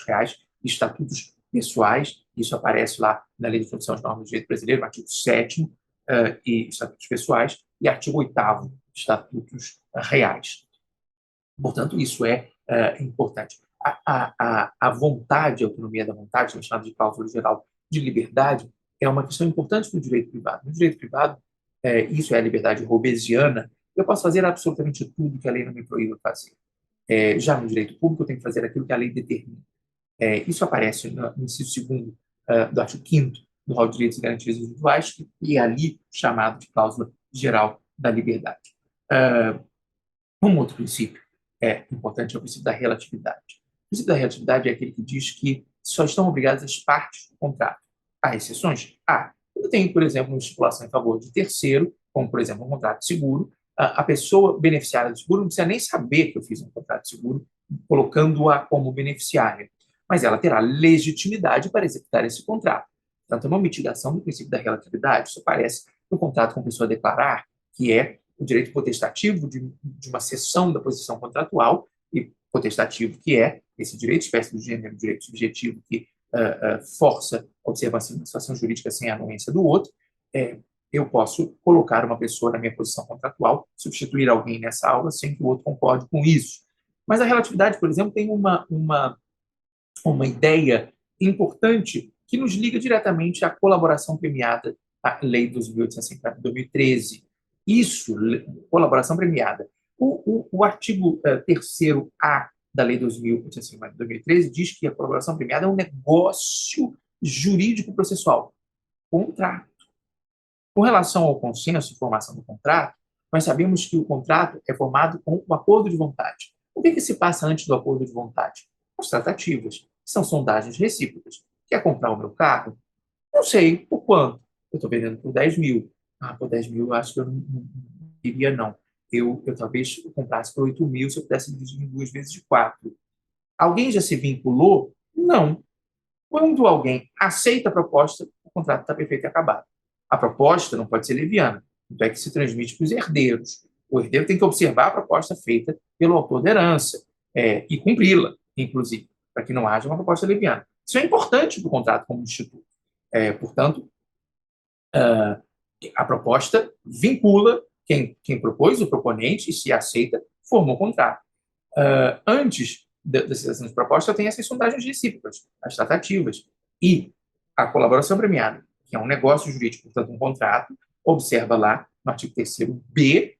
reais e estatutos pessoais. Isso aparece lá na Lei de Introdução às Normas do Direito Brasileiro, no artigo 7º, e estatutos pessoais, e artigo 8º, estatutos reais. Portanto, isso é importante. A vontade, a autonomia da vontade, chamada de cláusula geral de liberdade, é uma questão importante no direito privado. No direito privado, isso é a liberdade robesiana, eu posso fazer absolutamente tudo que a lei não me proíbe fazer. Já no direito público, eu tenho que fazer aquilo que a lei determina. Isso aparece no inciso 2º do artigo 5º do Rol de Direitos e Garantias Individuais, que é ali chamado de cláusula geral da liberdade. Um outro princípio importante é o princípio da relatividade. O princípio da relatividade é aquele que diz que só estão obrigadas as partes do contrato. Há exceções? Há. Eu tenho, por exemplo, uma estipulação em favor de terceiro, como, por exemplo, um contrato de seguro. A pessoa beneficiária do seguro não precisa nem saber que eu fiz um contrato de seguro, colocando-a como beneficiária. mas ela terá legitimidade para executar esse contrato. Portanto, é uma mitigação do princípio da relatividade. Isso aparece no contrato com a pessoa a declarar, que é o direito potestativo de uma cessão da posição contratual, e potestativo, que é esse direito, espécie do gênero, direito subjetivo, que força a observação de uma situação jurídica sem a anuência do outro. Eu posso colocar uma pessoa na minha posição contratual, substituir alguém nessa aula sem que o outro concorde com isso. Mas a relatividade, por exemplo, tem uma ideia importante que nos liga diretamente à colaboração premiada, à Lei 2.850 de 2013. Isso, colaboração premiada. O artigo 3º-A da Lei 2.850 de 2013 diz que a colaboração premiada é um negócio jurídico-processual, contrato. Com relação ao consenso e formação do contrato, nós sabemos que o contrato é formado com o acordo de vontade. O que se passa antes do acordo de vontade? As tratativas. São sondagens recíprocas. Quer comprar o meu carro? Não sei. Por quanto? Eu estou vendendo por 10 mil. Por 10 mil eu acho que eu não iria, não. Eu talvez comprasse por 8 mil se eu pudesse dividir em 2 vezes de 4. Alguém já se vinculou? Não. Quando alguém aceita a proposta, o contrato está perfeito e acabado. A proposta não pode ser leviana, então é que se transmite para os herdeiros. O herdeiro tem que observar a proposta feita pelo autor da herança e cumpri-la, inclusive, para que não haja uma proposta leviana. Isso é importante para o contrato como instituto. Portanto, a proposta vincula quem propôs, o proponente, e se aceita, formou o contrato. Antes da citação de proposta, tem essas sondagens recíprocas, as tratativas, e a colaboração premiada, que é um negócio jurídico, portanto, um contrato, observa lá, no artigo 3º-B,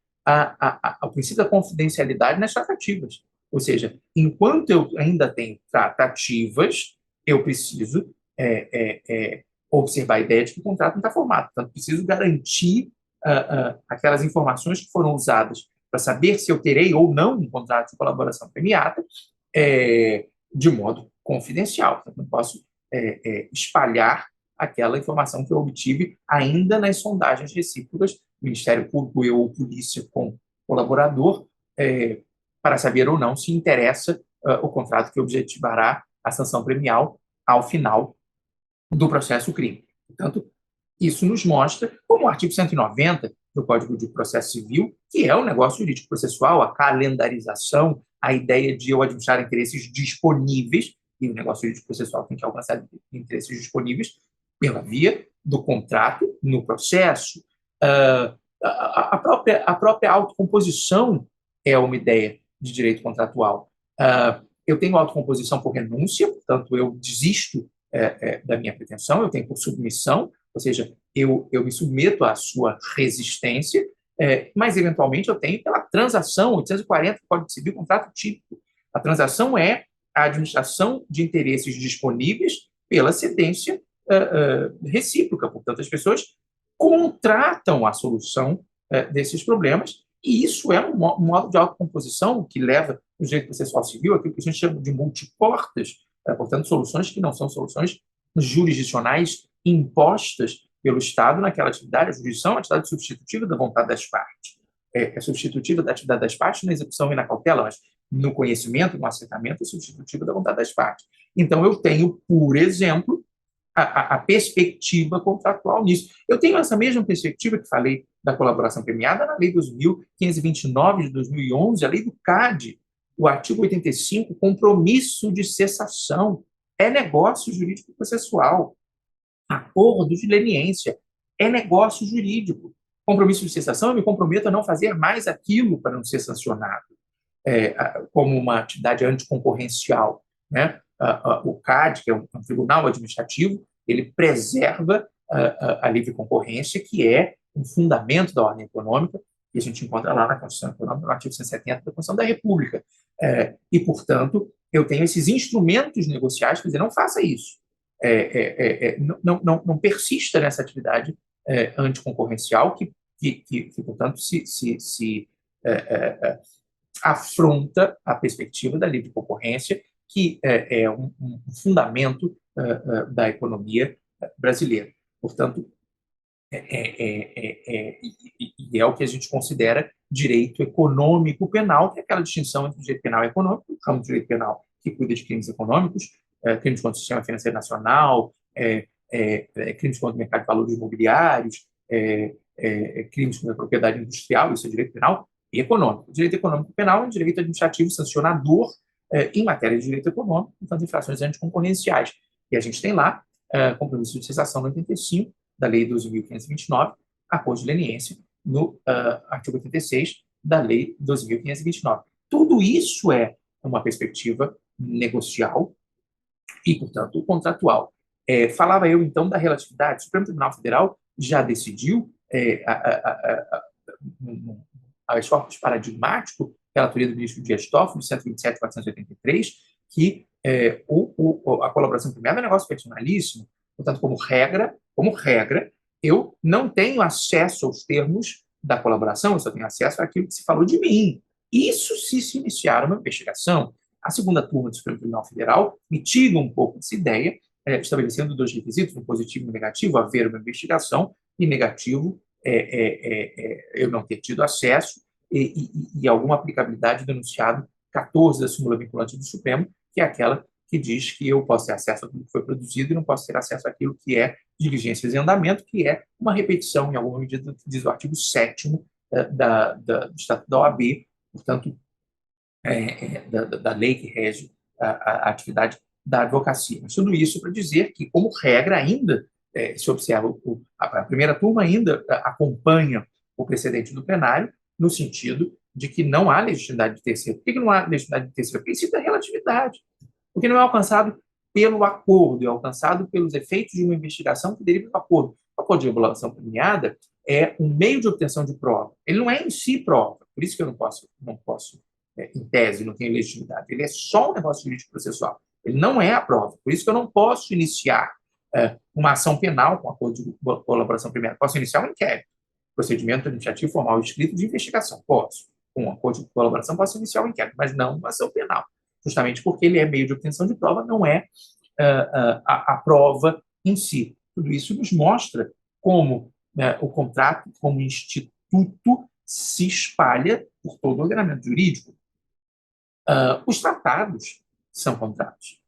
o princípio da confidencialidade nas tratativas. Ou seja, enquanto eu ainda tenho tratativas, eu preciso observar a ideia de que o contrato não está formado. Portanto, preciso garantir aquelas informações que foram usadas para saber se eu terei ou não um contrato de colaboração premiada, de modo confidencial. Portanto, não posso espalhar aquela informação que eu obtive ainda nas sondagens recíprocas, Ministério Público, eu ou polícia com colaborador, para saber ou não se interessa o contrato que objetivará a sanção premial ao final do processo crime. Portanto, isso nos mostra, como o artigo 190 do Código de Processo Civil, que é o negócio jurídico processual, a calendarização, a ideia de eu administrar interesses disponíveis, e o negócio jurídico processual tem que alcançar interesses disponíveis pela via do contrato no processo. A própria autocomposição é uma ideia de direito contratual. Eu tenho autocomposição por renúncia, portanto, eu desisto da minha pretensão, eu tenho por submissão, ou seja, eu me submeto à sua resistência, mas, eventualmente, eu tenho pela transação, 840 do Código Civil, contrato típico. A transação é a administração de interesses disponíveis pela cedência recíproca. Portanto, as pessoas contratam a solução desses problemas, e isso é um modo de autocomposição que leva no direito processual civil aquilo que a gente chama de multiportas, portanto, soluções que não são soluções jurisdicionais impostas pelo Estado naquela atividade. A jurisdição é uma atividade substitutiva da vontade das partes. É substitutiva da atividade das partes na execução e na cautela, mas no conhecimento, no acertamento, é substitutiva da vontade das partes. Então, eu tenho, por exemplo, a perspectiva contratual nisso. Eu tenho essa mesma perspectiva que falei da colaboração premiada na Lei 2.529 de 2011, a Lei do CAD, o artigo 85, compromisso de cessação, é negócio jurídico processual. Acordo de leniência é negócio jurídico. Compromisso de cessação, eu me comprometo a não fazer mais aquilo para não ser sancionado, como uma atividade anticoncorrencial, né? O CAD, que é um tribunal administrativo, ele preserva a livre concorrência, que é um fundamento da ordem econômica, que a gente encontra lá na Constituição Econômica, no artigo 170 da Constituição da República. E, portanto, eu tenho esses instrumentos negociais para dizer, não faça isso. Não persista nessa atividade anticoncorrencial que portanto, se afronta a perspectiva da livre concorrência, que é um fundamento da economia brasileira. Portanto, e é o que a gente considera direito econômico penal, que é aquela distinção entre o direito penal e econômico, o ramo do direito penal que cuida de crimes econômicos, crimes contra o sistema financeiro nacional, crimes contra o mercado de valores imobiliários, crimes contra a propriedade industrial, isso é direito penal e econômico. O direito econômico penal é um direito administrativo sancionador em matéria de direito econômico, então, infrações anticoncorrenciais. E a gente tem lá compromisso de cessação no 85 da Lei 12.529, acordo leniência no artigo 86 da Lei 12.529. Tudo isso é uma perspectiva negocial e, portanto, contratual. Falava eu, então, da relatividade. O Supremo Tribunal Federal já decidiu a esforço paradigmático pela teoria do ministro Dias Toffoli, 127.483, que a colaboração premiada é um negócio personalíssimo. Portanto, como regra, eu não tenho acesso aos termos da colaboração, eu só tenho acesso àquilo que se falou de mim. Isso se iniciar uma investigação. A segunda turma do Supremo Tribunal Federal mitiga um pouco essa ideia, estabelecendo dois requisitos, um positivo e um negativo, haver uma investigação, e negativo eu não ter tido acesso, e alguma aplicabilidade do enunciado 14 da súmula vinculante do Supremo, que é aquela que diz que eu posso ter acesso àquilo que foi produzido e não posso ter acesso àquilo que é diligências em andamento, que é uma repetição, em alguma medida, do que diz o artigo 7º do Estatuto da OAB, portanto, da lei que rege a atividade da advocacia. Mas tudo isso para dizer que, como regra, ainda se observa, a primeira turma ainda acompanha o precedente do plenário, no sentido de que não há legitimidade de terceiro. Por que não há legitimidade de terceiro? Porque isso é relatividade. Porque não é alcançado pelo acordo, é alcançado pelos efeitos de uma investigação que deriva do acordo. O acordo de regulação premiada é um meio de obtenção de prova. Ele não é em si prova, por isso que eu não posso em tese, não tenho legitimidade. Ele é só um negócio jurídico processual. Ele não é a prova. Por isso que eu não posso iniciar uma ação penal com acordo de colaboração premiada. Posso iniciar um inquérito, procedimento administrativo formal escrito de investigação. Posso. Com um acordo de colaboração, posso iniciar um inquérito, mas não uma ação penal. Justamente porque ele é meio de obtenção de prova, não é a prova em si. Tudo isso nos mostra como o contrato, como instituto, se espalha por todo o ordenamento jurídico. Os tratados são contratos.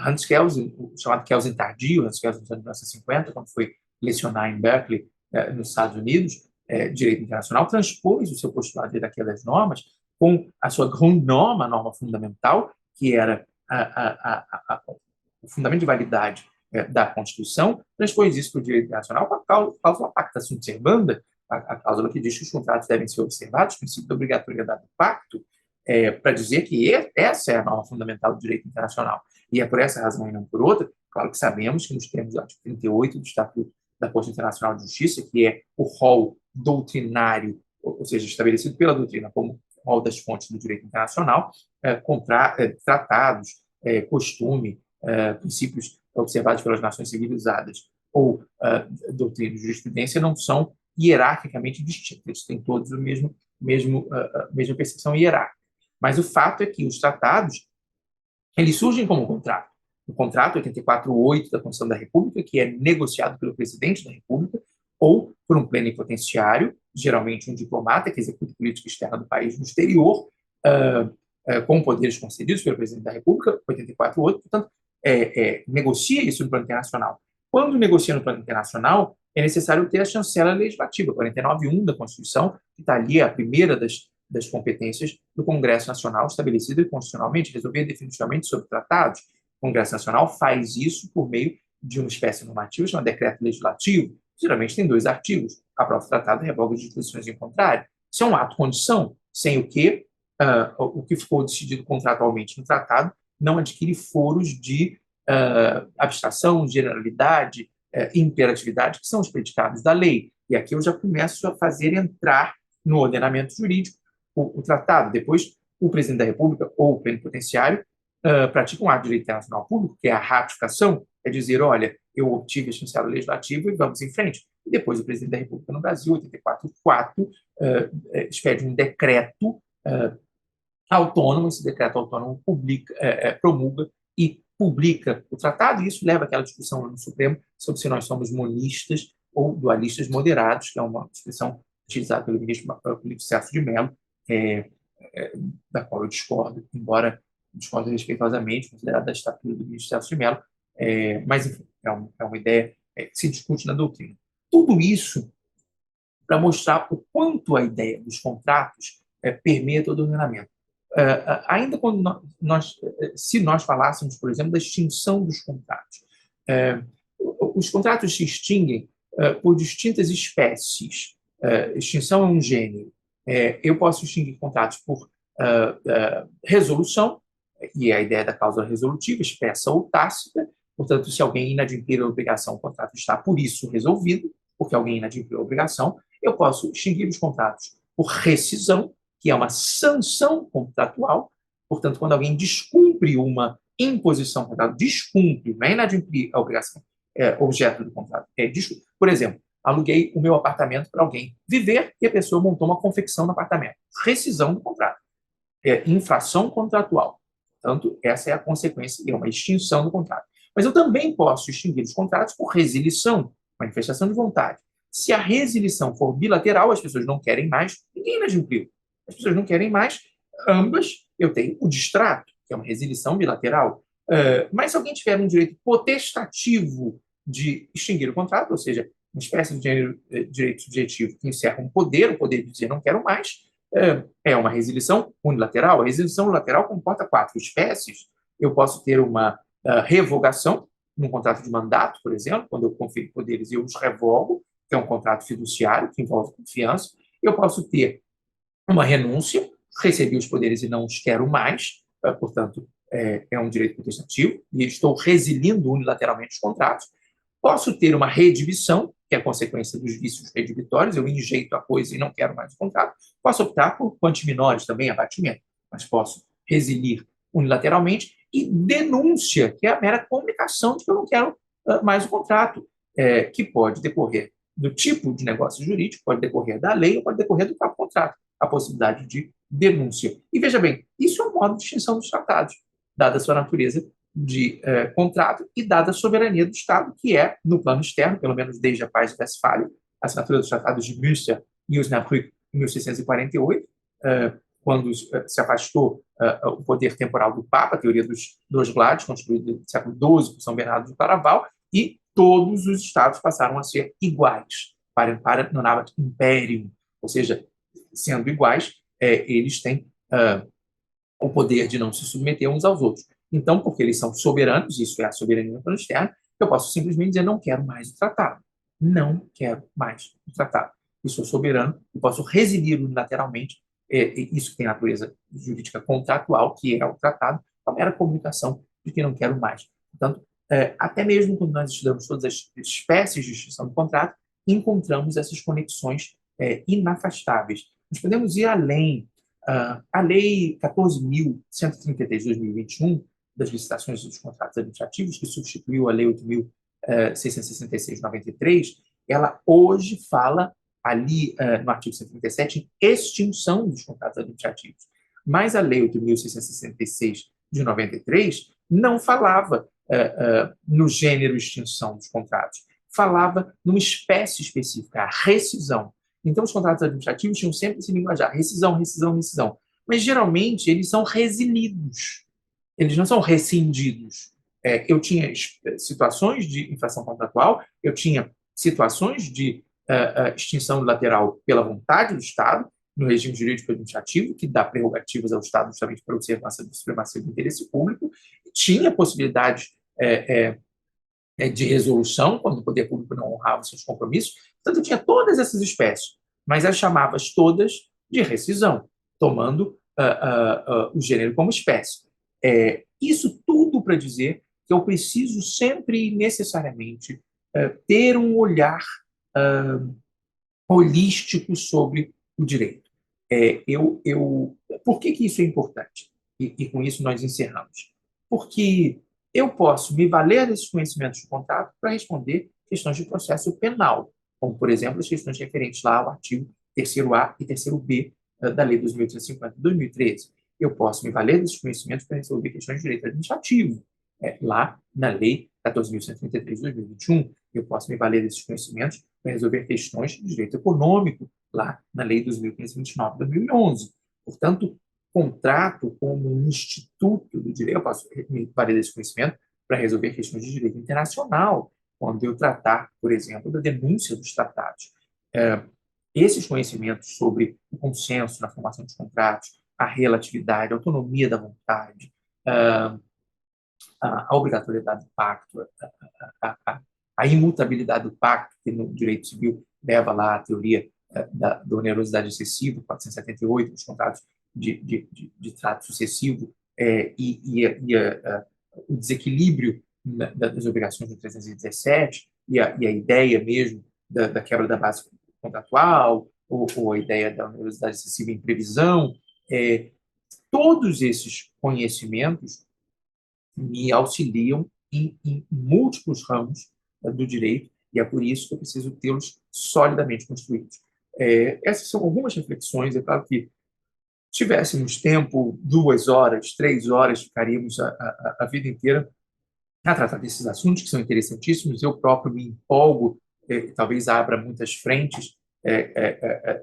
Hans Kelsen, o chamado Kelsen tardio, Hans Kelsen dos anos 1950, quando foi lecionar em Berkeley, nos Estados Unidos, direito internacional, transpôs o seu postulado daquelas normas com a sua Grundnorm, a norma fundamental, que era o fundamento de validade da Constituição, transpôs isso para o direito internacional com a cláusula pacta sunt servanda, a cláusula que diz que os contratos devem ser observados, o princípio da obrigatoriedade do pacto, para dizer que essa é a norma fundamental do direito internacional. E é por essa razão e não por outra, claro que sabemos que nos termos do artigo 38 do Estatuto da Corte Internacional de Justiça, que é o rol doutrinário, ou seja, estabelecido pela doutrina como rol das fontes do direito internacional, tratados, costume, princípios observados pelas nações civilizadas ou doutrina de jurisprudência não são hierarquicamente distintos, eles têm todos a mesma percepção hierárquica. Mas o fato é que os tratados eles surgem como contrato. O contrato 84.8 da Constituição da República, que é negociado pelo presidente da República ou por um plenipotenciário, geralmente um diplomata que executa política externa do país no exterior, com poderes concedidos pelo presidente da República, 84.8, portanto, negocia isso no plano internacional. Quando negocia no plano internacional, é necessário ter a chancela legislativa, 49.1 da Constituição, que está ali a primeira das competências do Congresso Nacional, estabelecida constitucionalmente, resolver definitivamente sobre tratados. O Congresso Nacional faz isso por meio de uma espécie normativa chamada decreto legislativo. Geralmente tem 2 artigos. Aprova o tratado e revoga as disposições em contrário. Isso é um ato-condição, sem o que o que ficou decidido contratualmente no tratado não adquire foros de abstração, generalidade, imperatividade, que são os predicados da lei. E aqui eu já começo a fazer entrar no ordenamento jurídico o tratado. Depois, o presidente da República ou o plenipotenciário pratica um ato de direito internacional público, que é a ratificação, é dizer, olha, eu obtive a chancela legislativa e vamos em frente. E depois o presidente da República no Brasil, 84.4, expede um decreto autônomo, esse decreto autônomo promulga e publica o tratado, e isso leva àquela discussão no Supremo sobre se nós somos monistas ou dualistas moderados, que é uma expressão utilizada pelo ministro Celso de Mello, da qual eu discordo, embora discordo respeitosamente, considerado da estatura do ministro Celso de Mello, mas, enfim, é uma ideia que se discute na doutrina. Tudo isso para mostrar o quanto a ideia dos contratos permeia todo o ordenamento. Ainda quando se nós falássemos, por exemplo, da extinção dos contratos, os contratos se extinguem por distintas espécies. Extinção é um gênero. Eu posso extinguir contratos por resolução, e a ideia da cláusula resolutiva, expressa ou tácita. Portanto, se alguém inadimplir a obrigação, o contrato está por isso resolvido, porque alguém inadimpliu a obrigação. Eu posso extinguir os contratos por rescisão, que é uma sanção contratual. Portanto, quando alguém descumpre uma imposição contratual, descumpre, não é inadimplir a obrigação, objeto do contrato. Por exemplo, aluguei o meu apartamento para alguém viver e a pessoa montou uma confecção no apartamento. Rescisão do contrato. Infração contratual. Portanto, essa é a consequência, é uma extinção do contrato. Mas eu também posso extinguir os contratos por resilição, manifestação de vontade. Se a resilição for bilateral, as pessoas não querem mais, ninguém inadimpliu. As pessoas não querem mais, ambas, eu tenho o distrato, que é uma resilição bilateral. Mas se alguém tiver um direito potestativo de extinguir o contrato, ou seja, uma espécie de direito subjetivo que encerra um poder, o poder de dizer não quero mais, é uma resilição unilateral. A resilição unilateral comporta 4 espécies. Eu posso ter uma revogação, num contrato de mandato, por exemplo, quando eu confiro poderes e eu os revogo, que é um contrato fiduciário, que envolve confiança. Eu posso ter uma renúncia, recebi os poderes e não os quero mais, portanto, é um direito potestativo, e estou resilindo unilateralmente os contratos. Posso ter uma redibição, que é a consequência dos vícios redibitórios, eu enjeito a coisa e não quero mais o contrato. Posso optar por quanti minores, também abatimento, mas posso resilir unilateralmente. E denúncia, que é a mera comunicação de que eu não quero mais o contrato, que pode decorrer do tipo de negócio jurídico, pode decorrer da lei ou pode decorrer do próprio contrato, a possibilidade de denúncia. E veja bem, isso é um modo de extinção dos tratados, dada a sua natureza de contrato e dada a soberania do Estado, que é, no plano externo, pelo menos desde a Paz de Westfália, a assinatura dos tratados de Münster e Osnabrück em 1648, quando se afastou o poder temporal do Papa, a teoria dos dois glades, construída no século XII por São Bernardo do Claraval, e todos os estados passaram a ser iguais, para nonabat imperium, ou seja, sendo iguais, eles têm o poder de não se submeter uns aos outros. Então, porque eles são soberanos, isso é a soberania no plano externo, eu posso simplesmente dizer não quero mais o tratado. Não quero mais o tratado. Eu sou soberano e posso residir unilateralmente. Isso tem natureza jurídica contratual, que é o tratado, a mera comunicação de que não quero mais. Portanto, até mesmo quando nós estudamos todas as espécies de extinção do contrato, encontramos essas conexões inafastáveis. Nós podemos ir além. A Lei 14.133 de 2021, das licitações dos contratos administrativos, que substituiu a Lei 8.666 de 93, ela hoje fala ali no artigo 137 em extinção dos contratos administrativos. Mas a Lei 8.666 de 93 não falava no gênero extinção dos contratos, falava numa espécie específica, a rescisão. Então, os contratos administrativos tinham sempre esse linguajar, rescisão, rescisão, rescisão. Mas, geralmente, eles são resilidos, eles não são rescindidos. Eu tinha situações de infração contratual, eu tinha situações de extinção unilateral pela vontade do Estado, no regime jurídico administrativo, que dá prerrogativas ao Estado justamente para a observância da supremacia do interesse público, tinha possibilidade de resolução, quando o poder público não honrava seus compromissos. Portanto, eu tinha todas essas espécies, mas as chamava todas de rescisão, tomando o gênero como espécie. Isso tudo para dizer que eu preciso sempre e necessariamente ter um olhar holístico sobre o direito. Por que isso é importante? E com isso nós encerramos. Porque eu posso me valer desses conhecimentos de contrato para responder questões de processo penal, como, por exemplo, as questões referentes lá ao artigo 3º-A e 3º-B da Lei 2.850 de 2013. Eu posso me valer desses conhecimentos para resolver questões de direito administrativo, lá na Lei 14.133 de 2021. Eu posso me valer desses conhecimentos para resolver questões de direito econômico, lá na Lei 2.529 de 2011. Portanto, contrato como um instituto do direito, eu posso me valer desse conhecimento para resolver questões de direito internacional, quando eu tratar, por exemplo, da denúncia dos tratados. Esses conhecimentos sobre o consenso na formação dos contratos, a relatividade, a autonomia da vontade, a obrigatoriedade do pacto, a imutabilidade do pacto, que no direito civil leva lá a teoria da onerosidade excessiva, 478, dos contratos de trato sucessivo, o desequilíbrio das obrigações do 317, e a ideia mesmo da quebra da base contratual, ou a ideia da onerosidade excessiva em previsão. Todos esses conhecimentos me auxiliam em múltiplos ramos do direito, e é por isso que eu preciso tê-los solidamente construídos. Essas são algumas reflexões. É claro que, se tivéssemos tempo, 2 horas, 3 horas, ficaríamos a vida inteira a tratar desses assuntos, que são interessantíssimos. Eu próprio me empolgo, talvez abra muitas frentes,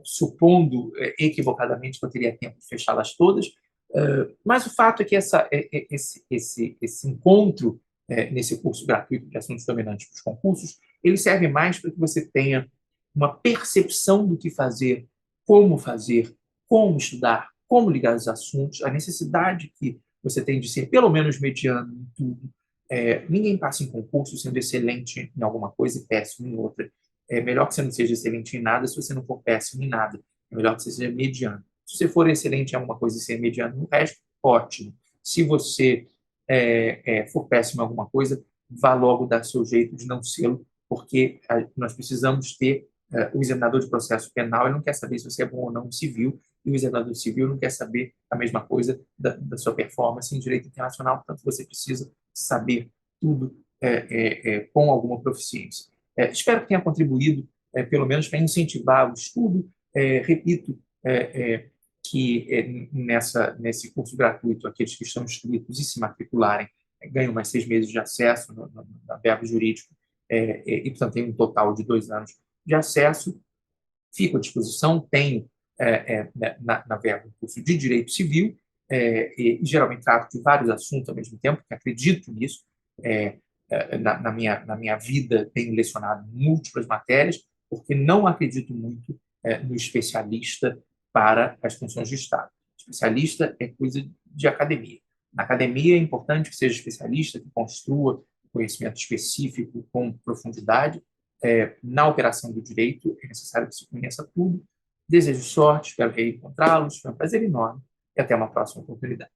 supondo equivocadamente que eu teria tempo de fechá-las todas, mas o fato é que esse encontro nesse curso gratuito de assuntos dominantes para os concursos, ele serve mais para que você tenha uma percepção do que fazer, como estudar, como ligar os assuntos, a necessidade que você tem de ser pelo menos mediano em tudo. Ninguém passa em concurso sendo excelente em alguma coisa e péssimo em outra. É melhor que você não seja excelente em nada se você não for péssimo em nada. É melhor que você seja mediano. Se você for excelente em alguma coisa e ser mediano no resto, ótimo. Se você for péssimo em alguma coisa, vá logo dar seu jeito de não sê-lo, porque nós precisamos ter o examinador de processo penal, ele não quer saber se você é bom ou não em civil, e o examinador civil não quer saber a mesma coisa da sua performance em direito internacional, portanto, você precisa saber tudo com alguma proficiência. Espero que tenha contribuído, pelo menos, para incentivar o estudo. Repito, que nesse curso gratuito, aqueles que estão inscritos e se matricularem ganham mais 6 meses de acesso na verba jurídico, e, portanto, tem um total de 2 anos de acesso. Fico à disposição, tenho na verba um curso de Direito Civil, e geralmente trato de vários assuntos ao mesmo tempo, porque acredito nisso. Na minha vida, tenho lecionado múltiplas matérias, porque não acredito muito no especialista para as funções de Estado. Especialista é coisa de academia. Na academia é importante que seja especialista, que construa conhecimento específico com profundidade. Na operação do direito é necessário que se conheça tudo. Desejo sorte, espero reencontrá-los, foi um prazer enorme e até uma próxima oportunidade.